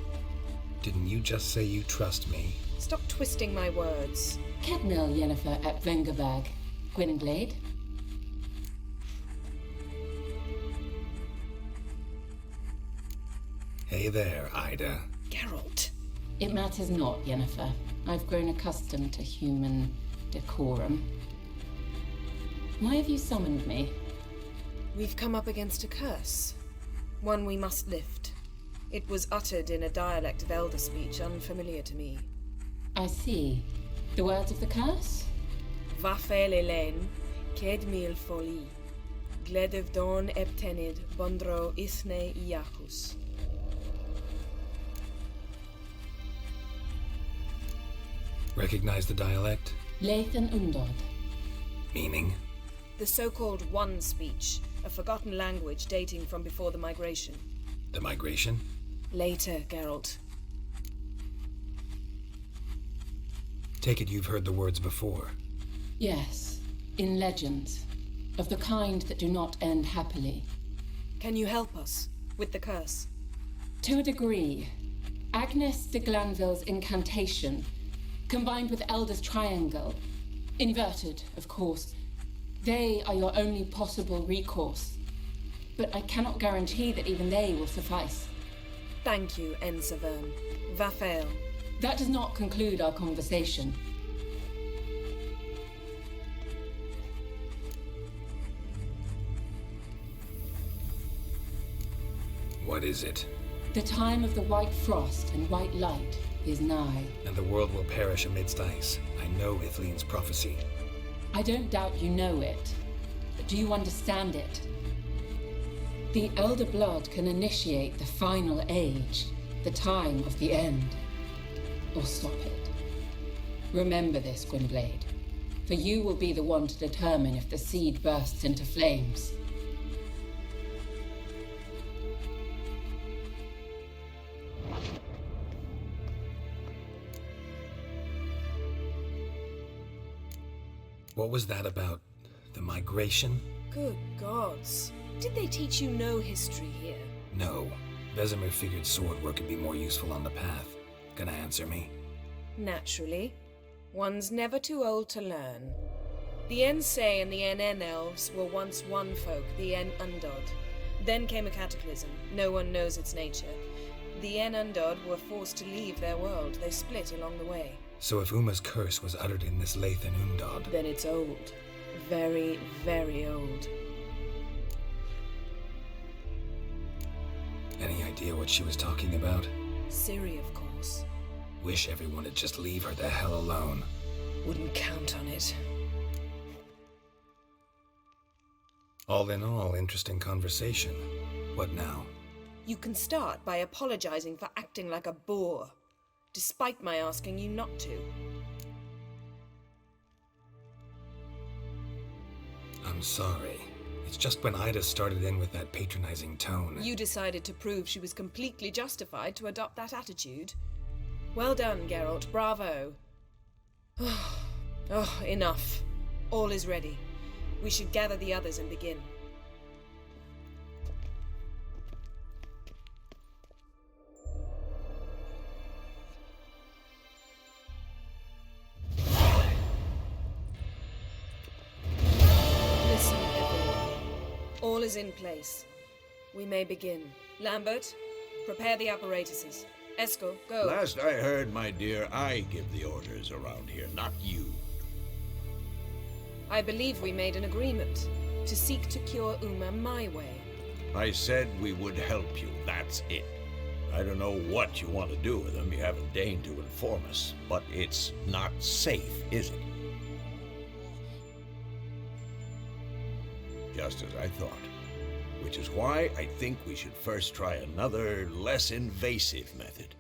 Didn't you just say you trust me? Stop twisting my words. Kednel yennefer at Vengerberg, Gwynglade. Hey there, Ida. Geralt. It matters not, Yennefer. I've grown accustomed to human decorum. Why have you summoned me? We've come up against a curse. One we must lift. It was uttered in a dialect of Elder speech unfamiliar to me. I see. The words of the curse? Vafel Elaine, ked mil foli, gledev don eptenid bondro isne iacus. Recognize the dialect? Lathan Undod. Meaning? The so-called One speech, a forgotten language dating from before the migration. The migration? Later, Geralt. Take it you've heard the words before. Yes, in legends, of the kind that do not end happily. Can you help us with the curse? To a degree. Agnes de Glanville's incantation, combined with Elder's triangle, inverted, of course, they are your only possible recourse. But I cannot guarantee that even they will suffice. Thank you, Ensavern. Vafel. That does not conclude our conversation. What is it? The time of the white frost and white light is nigh. And the world will perish amidst ice. I know Ithleen's prophecy. I don't doubt you know it, but do you understand it? The Elder Blood can initiate the final age, the time of the end, or stop it. Remember this, Gwynblade, for you will be the one to determine if the seed bursts into flames. What was that about? The migration? Good gods. Did they teach you no history here? No. Vesemir figured sword work could be more useful on the path. Gonna answer me? Naturally. One's never too old to learn. The Ensay and the NN elves were once one folk, the En Undod. Then came a cataclysm. No one knows its nature. The En Undod were forced to leave their world. They split along the way. So if Uma's curse was uttered in this Lathan Undod... Then it's old. Very, very old. Any idea what she was talking about? Ciri, of course. Wish everyone would just leave her the hell alone. Wouldn't count on it. All in all, interesting conversation. What now? You can start by apologizing for acting like a boor, despite my asking you not to. I'm sorry. It's just when Ida started in with that patronizing tone. You decided to prove she was completely justified to adopt that attitude. Well done, Geralt. Bravo. Oh, enough. All is ready. We should gather the others and begin. Listen, everyone. All is in place. We may begin. Lambert, prepare the apparatuses. Esco, go. Last I heard, my dear, I give the orders around here, not you. I believe we made an agreement to seek to cure Uma my way. I said we would help you, that's it. I don't know what you want to do with them, you haven't deigned to inform us, but it's not safe, is it? Just as I thought. Which is why I think we should first try another, less invasive method.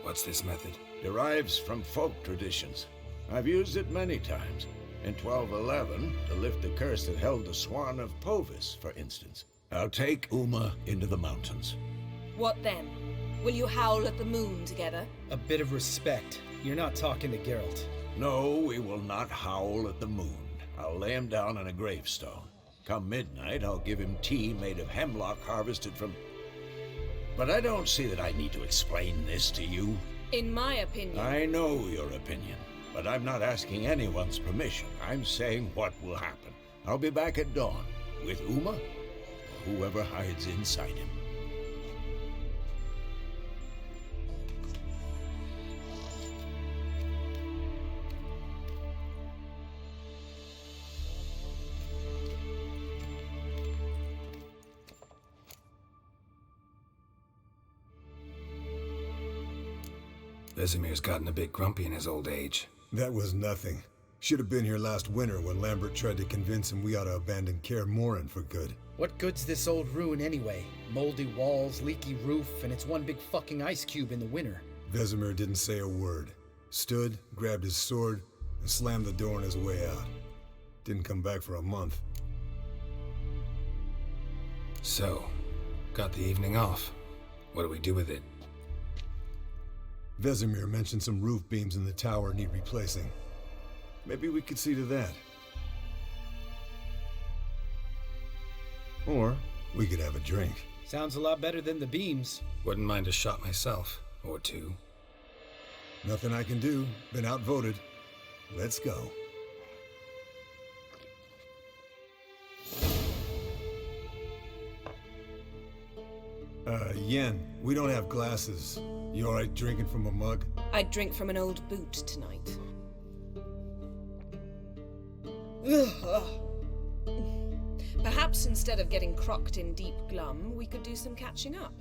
What's this method? Derives from folk traditions. I've used it many times. In 1211, to lift the curse that held the Swan of Povis, for instance. I'll take Uma into the mountains. What then? Will you howl at the moon together? A bit of respect. You're not talking to Geralt. No, we will not howl at the moon. I'll lay him down on a gravestone. Come midnight, I'll give him tea made of hemlock harvested from... But I don't see that I need to explain this to you. In my opinion... I know your opinion, but I'm not asking anyone's permission. I'm saying what will happen. I'll be back at dawn, with Uma, or whoever hides inside him. Vesemir's gotten a bit grumpy in his old age. That was nothing. Should have been here last winter when Lambert tried to convince him we ought to abandon Kaer Morhen for good. What good's this old ruin anyway? Moldy walls, leaky roof, and it's one big fucking ice cube in the winter. Vesemir didn't say a word. Stood, grabbed his sword, and slammed the door on his way out. Didn't come back for a month. So, got the evening off. What do we do with it? Vesemir mentioned some roof beams in the tower need replacing. Maybe we could see to that. Or we could have a drink. Sounds a lot better than the beams. Wouldn't mind a shot myself, or two. Nothing I can do. Been outvoted. Let's go. Yen, we don't have glasses. You alright drinking from a mug? I'd drink from an old boot tonight. Perhaps instead of getting crocked in deep glum, we could do some catching up.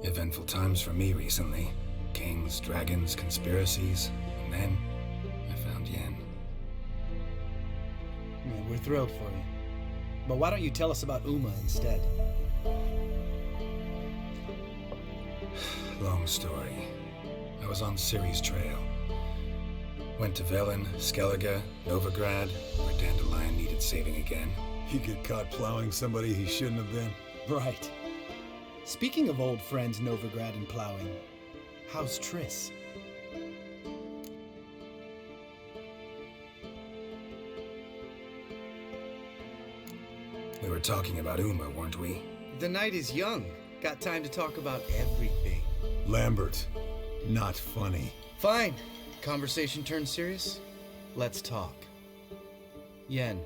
Eventful times for me recently. Kings, dragons, conspiracies, and then I found Yen. Well, we're thrilled for you. But why don't you tell us about Uma instead? Long story. I was on Ciri's trail. Went to Velen, Skellige, Novigrad, where Dandelion needed saving again. He get caught plowing somebody he shouldn't have been? Right. Speaking of old friends Novigrad and plowing, how's Triss? We were talking about Uma, weren't we? The night is young. Got time to talk about everything. Lambert, not funny. Fine. Conversation turned serious? Let's talk. Yen,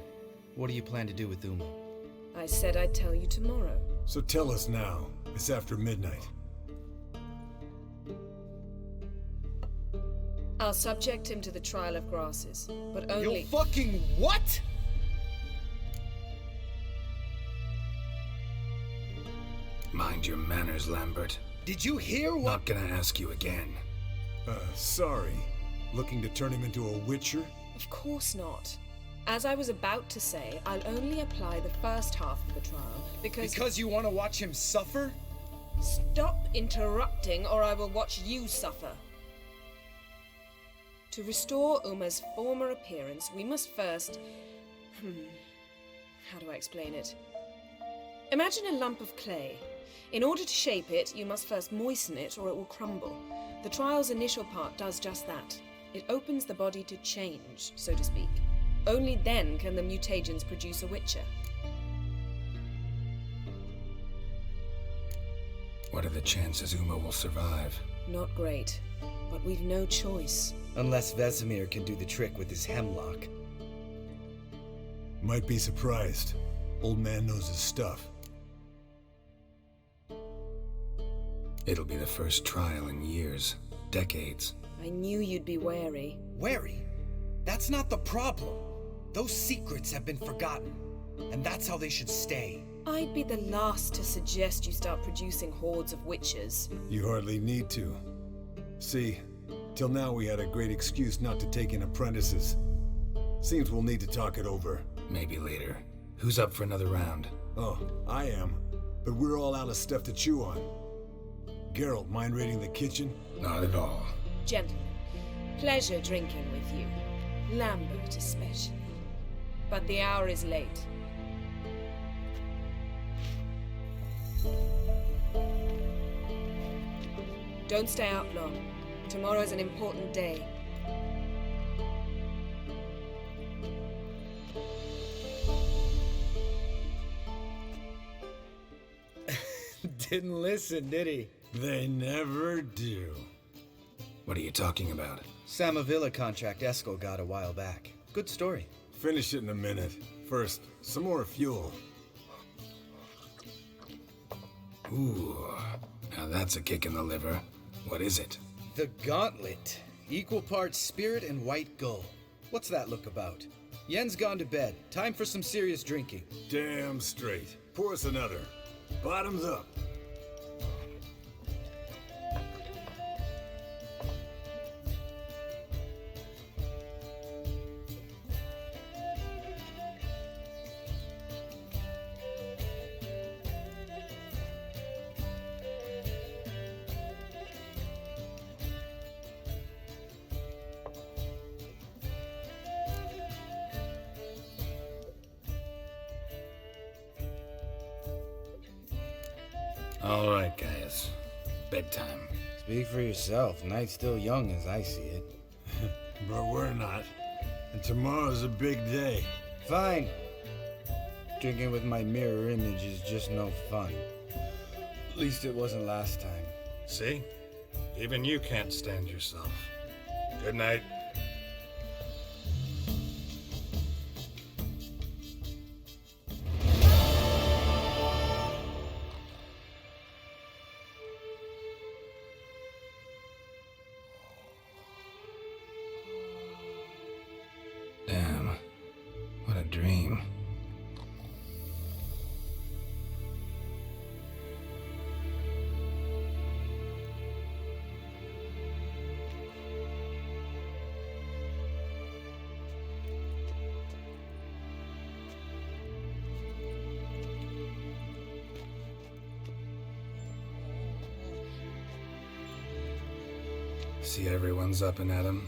what do you plan to do with Uma? I said I'd tell you tomorrow. So tell us now. It's after midnight. I'll subject him to the trial of grasses, but only— You fucking what?! Mind your manners, Lambert. Did you hear what— Not gonna ask you again. Sorry. Looking to turn him into a witcher? Of course not. As I was about to say, I'll only apply the first half of the trial because— Because you want to watch him suffer? Stop interrupting or I will watch you suffer. To restore Uma's former appearance, we must first— how do I explain it? Imagine a lump of clay. In order to shape it, you must first moisten it or it will crumble. The trial's initial part does just that. It opens the body to change, so to speak. Only then can the mutagens produce a witcher. What are the chances Uma will survive? Not great, but we've no choice. Unless Vesemir can do the trick with his hemlock. Might be surprised. Old man knows his stuff. It'll be the first trial in years, decades. I knew you'd be wary. Wary? That's not the problem. Those secrets have been forgotten, and that's how they should stay. I'd be the last to suggest you start producing hordes of witches. You hardly need to. See, till now we had a great excuse not to take in apprentices. Seems we'll need to talk it over. Maybe later. Who's up for another round? Oh, I am. But we're all out of stuff to chew on. Geralt, mind raiding the kitchen? Not at all. Gentlemen, pleasure drinking with you. Lambert especially. But the hour is late. Don't stay out long. Tomorrow is an important day. Didn't listen, did he? They never do. What are you talking about? Samavilla contract Eskel got a while back. Good story. Finish it in a minute. First, some more fuel. Ooh, now that's a kick in the liver. What is it? The Gauntlet. Equal parts spirit and white gull. What's that look about? Yen's gone to bed. Time for some serious drinking. Damn straight. Pour us another. Bottoms up. All right, guys. Bedtime. Speak for yourself. Night's still young as I see it. But we're not. And tomorrow's a big day. Fine. Drinking with my mirror image is just no fun. At least it wasn't last time. See? Even you can't stand yourself. Good night. Damn. What a dream. See everyone's up and at 'em.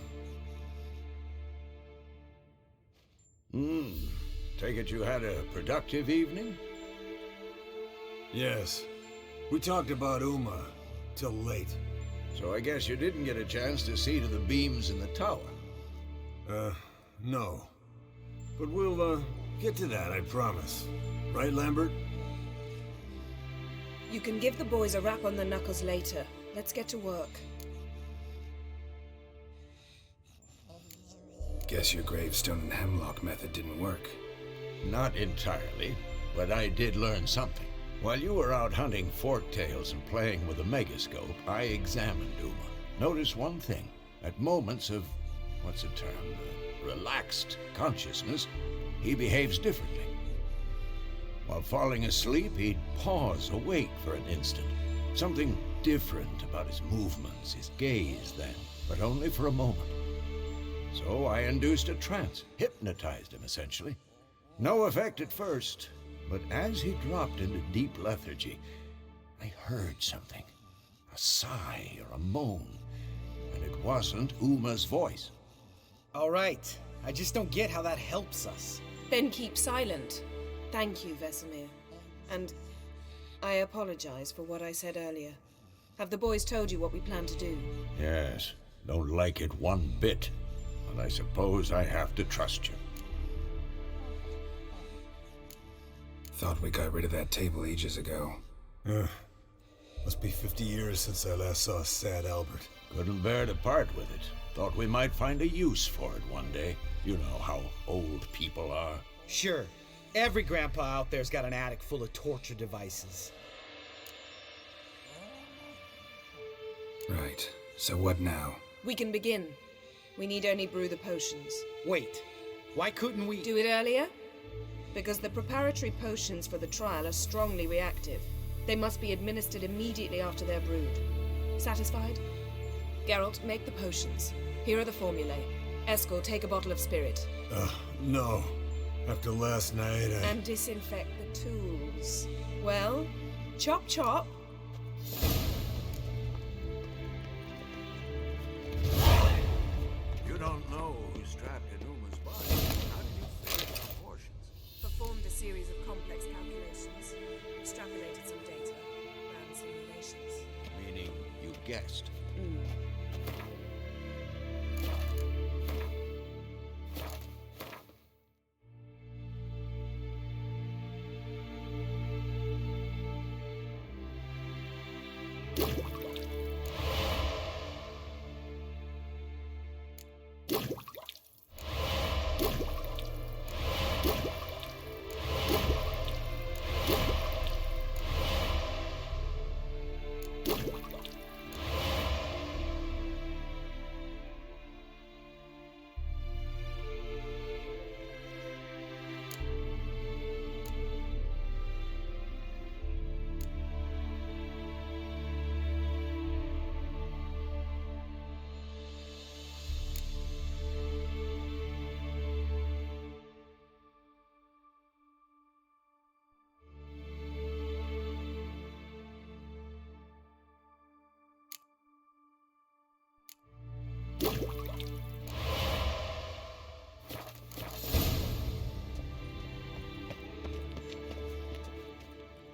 Take it you had a productive evening? Yes. We talked about Uma till late. So I guess you didn't get a chance to see to the beams in the tower. No. But we'll, get to that, I promise. Right, Lambert? You can give the boys a rap on the knuckles later. Let's get to work. Guess your gravestone and hemlock method didn't work. Not entirely, but I did learn something. While you were out hunting forktails and playing with a megascope, I examined Uma. Notice one thing. At moments of, what's the term, relaxed consciousness, he behaves differently. While falling asleep, he'd pause, awake for an instant. Something different about his movements, his gaze then, but only for a moment. So I induced a trance, hypnotized him essentially. No effect at first, but as he dropped into deep lethargy, I heard something. A sigh or a moan, and it wasn't Uma's voice. All right. I just don't get how that helps us. Then keep silent. Thank you, Vesemir. And I apologize for what I said earlier. Have the boys told you what we plan to do? Yes, don't like it one bit, but I suppose I have to trust you. Thought we got rid of that table ages ago. Must be 50 years since I last saw sad Albert. Couldn't bear to part with it. Thought we might find a use for it one day. You know how old people are. Sure. Every grandpa out there's got an attic full of torture devices. Right. So what now? We can begin. We need only brew the potions. Wait, why couldn't we do it earlier? Because the preparatory potions for the trial are strongly reactive. They must be administered immediately after they're brewed. Satisfied? Geralt, make the potions. Here are the formulae. Eskel, take a bottle of spirit. No. After last night, And disinfect the tools. Well, chop chop. You don't know who's trapped in Uma's body. How do you figure the proportions? Performed a series of complex calculations. Extrapolated some data. Ran simulations. Meaning you guessed.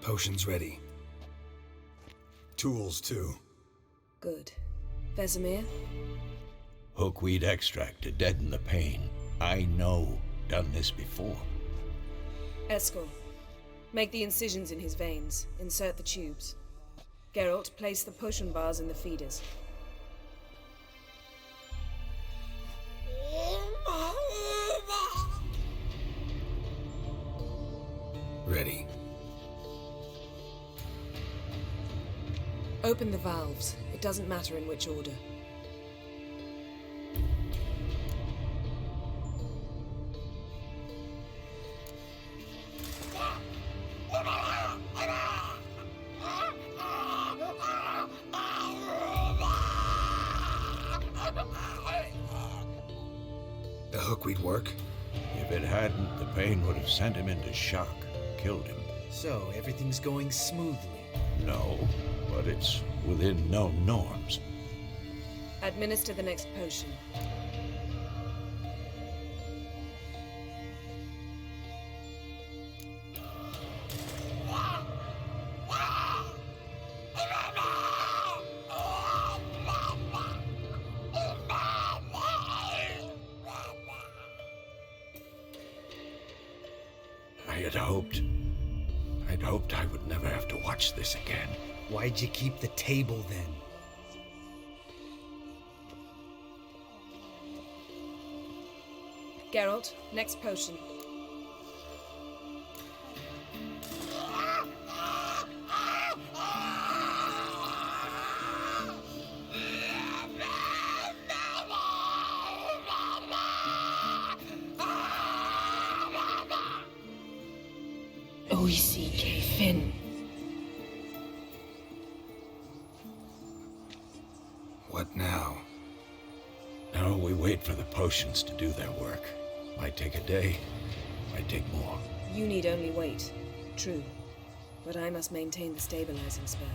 Potions ready. Tools, too. Good. Vesemir? Hookweed extract to deaden the pain. I know. Done this before. Eskel, make the incisions in his veins. Insert the tubes. Geralt, place the potion bars in the feeders. Ready. Open the valves. It doesn't matter in which order. The hookweed work? If it hadn't, the pain would have sent him into shock, killed him. So, everything's going smoothly? No, but it's within known norms. Administer the next potion. I'd hoped I would never have to watch this again. Why'd you keep the table then? Geralt, next potion. Fin. What now? Now we wait for the potions to do their work. Might take a day, might take more. You need only wait. True. But I must maintain the stabilizing spell.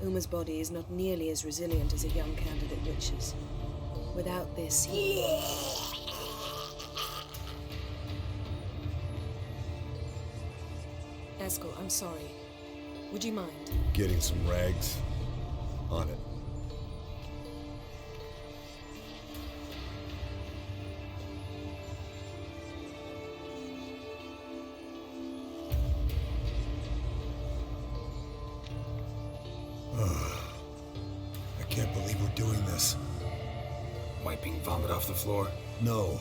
Uma's body is not nearly as resilient as a young candidate witch's. Without this, he... Eskel, I'm sorry. Would you mind? Getting some rags. On it. I can't believe we're doing this. Wiping vomit off the floor? No.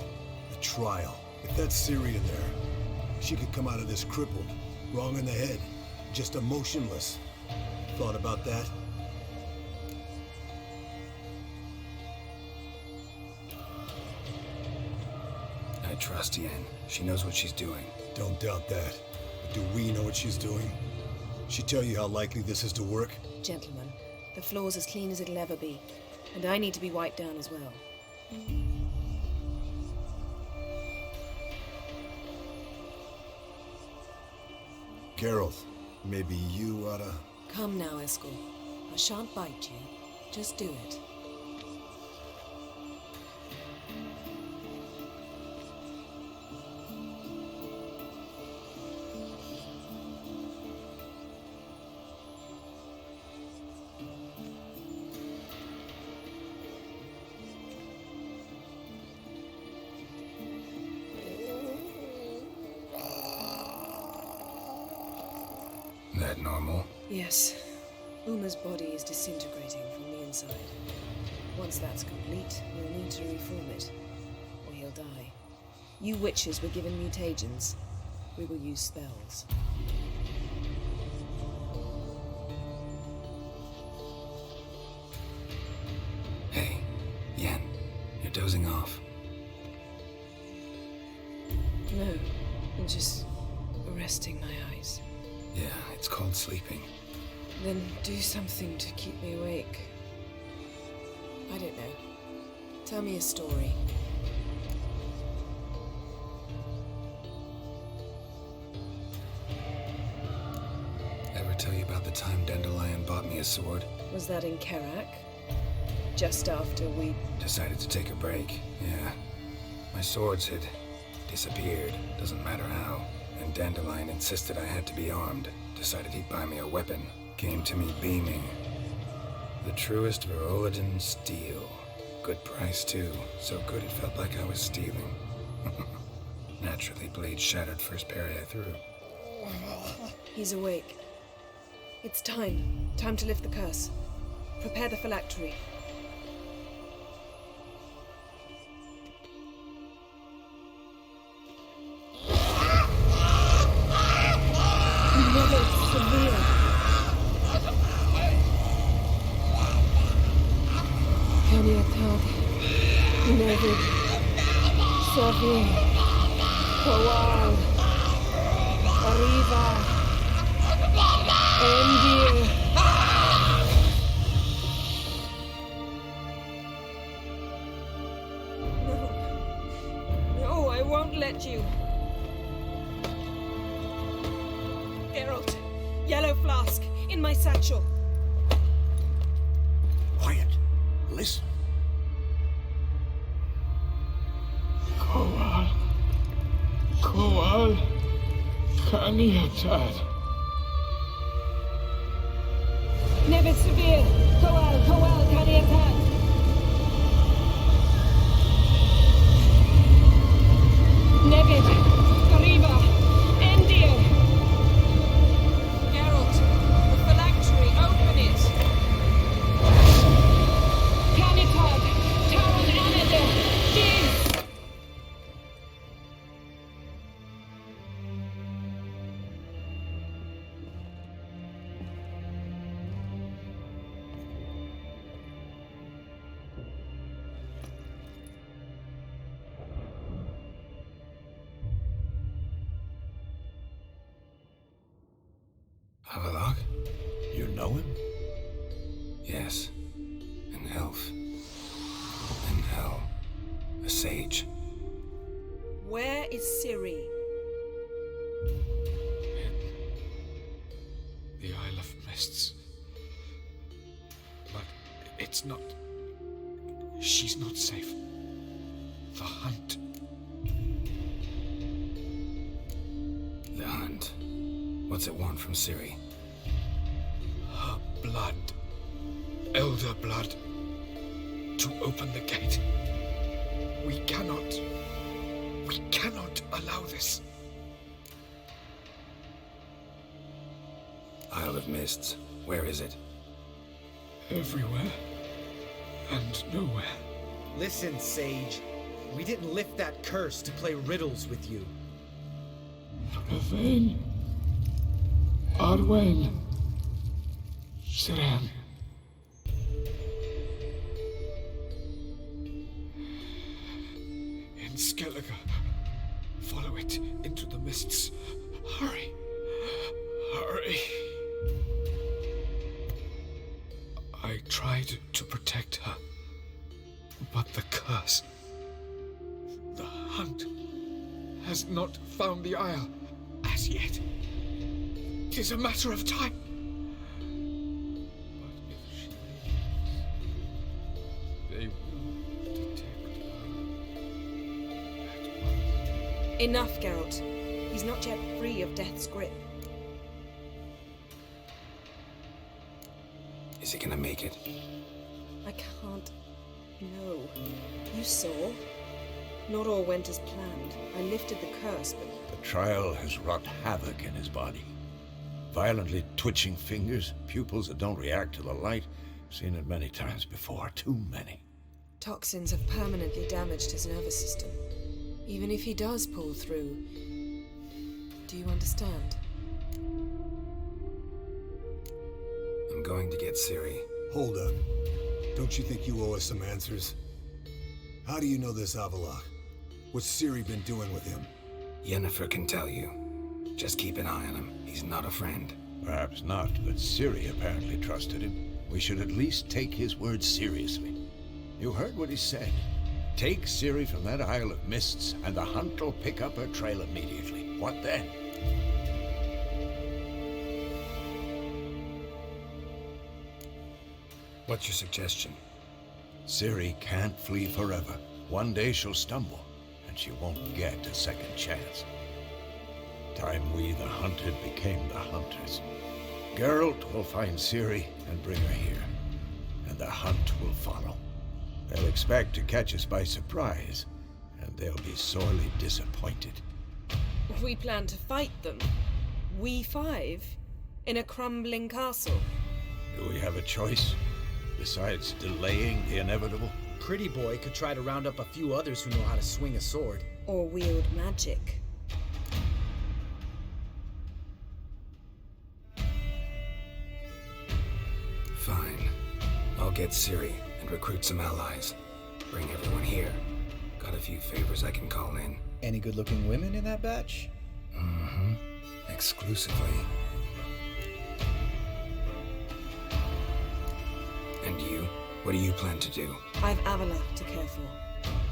The trial. If that's Ciri in there, she could come out of this crippled. Wrong in the head. Just emotionless. Thought about that? trust Yen. She knows what she's doing. Don't doubt that. But do we know what she's doing? She tell you how likely this is to work? Gentlemen, the floor's as clean as it'll ever be. And I need to be wiped down as well. Geralt, maybe you oughta... Come now, Eskel. I shan't bite you. Just do it. That normal? Yes. Uma's body is disintegrating from the inside. Once that's complete, we'll need to reform it, or he'll die. You witches were given mutagens. We will use spells. Hey, Yen, you're dozing off. No, I'm just resting my eyes. Yeah, it's called sleeping. Then do something to keep me awake. I don't know. Tell me a story. Ever tell you about the time Dandelion bought me a sword? Was that in Karak? Just after we... Decided to take a break, yeah. My swords had disappeared, doesn't matter how. And Dandelion insisted I had to be armed. Decided he'd buy me a weapon. Came to me beaming. The truest Verolidan steel. Good price too. So good it felt like I was stealing. Naturally, blade shattered first parry I threw. He's awake. It's time. Time to lift the curse. Prepare the phylactery. Another severe. Kaniatag. Nevid. Savi. Kawal. Arriva. Endir. No, I won't let you. Geralt, yellow flask, in my satchel. Quiet. Listen. Kowal. Kaniatad. Nevid severe. Kowal, Kaniatad. Nevid, Arriva, Endir. Geralt, the phylactery, open it. Kanitag, Taran Anadir, Diz. Havelock? You know him? Yes. An elf. In hell. A sage. Where is Ciri? The Isle of Mists. But it's not... She's not safe. The hunt. The hunt. What's it want from Ciri? Her blood. Elder blood. To open the gate. We cannot allow this. Isle of Mists. Where is it? Everywhere. And nowhere. Listen, Sage. We didn't lift that curse to play riddles with you. Yvain. Arwen. Siran. In Skellige. follow it into the mists. Hurry. Hurry. I tried to protect her, but the curse, the hunt, has not found the Isle as yet. It is a matter of time. But if she leaves, they will detect her at once. Enough, Geralt. He's not yet free of death's grip. Is he gonna make it? I can't. No. You saw. Not all went as planned. I lifted the curse, but... The trial has wrought havoc in his body. Violently twitching fingers, pupils that don't react to the light. Seen it many times before, too many. Toxins have permanently damaged his nervous system. Even if he does pull through... Do you understand? I'm going to get Ciri. Hold up. Don't you think you owe us some answers? How do you know this Avallac'h? What's Ciri been doing with him? Yennefer can tell you. Just keep an eye on him. He's not a friend. Perhaps not, but Ciri apparently trusted him. We should at least take his words seriously. You heard what he said. Take Ciri from that Isle of Mists, and the hunt will pick up her trail immediately. What then? What's your suggestion? Ciri can't flee forever. One day she'll stumble, and she won't get a second chance. Time we, the hunted, became the hunters. Geralt will find Ciri and bring her here, and the hunt will follow. They'll expect to catch us by surprise, and they'll be sorely disappointed. We plan to fight them. We five? In a crumbling castle? Do we have a choice? Besides delaying the inevitable? Pretty Boy could try to round up a few others who know how to swing a sword. Or wield magic. Fine. I'll get Ciri and recruit some allies. Bring everyone here. Got a few favors I can call in. Any good-looking women in that batch? Mm-hmm. Exclusively. And you? What do you plan to do? I've Avallac'h to care for.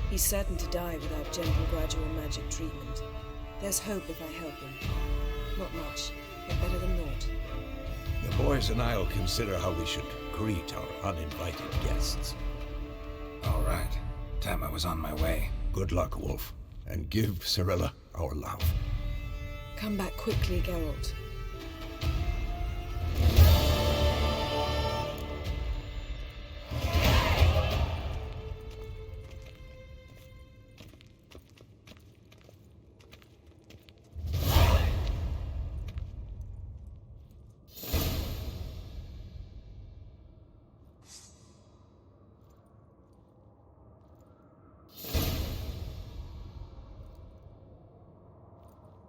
He's certain to die without gentle, gradual magic treatment. There's hope if I help him. Not much, but better than naught. The boys and I'll consider how we should greet our uninvited guests. All right. Time I was on my way. Good luck, Wolf. And give Cirilla our love. Come back quickly, Geralt.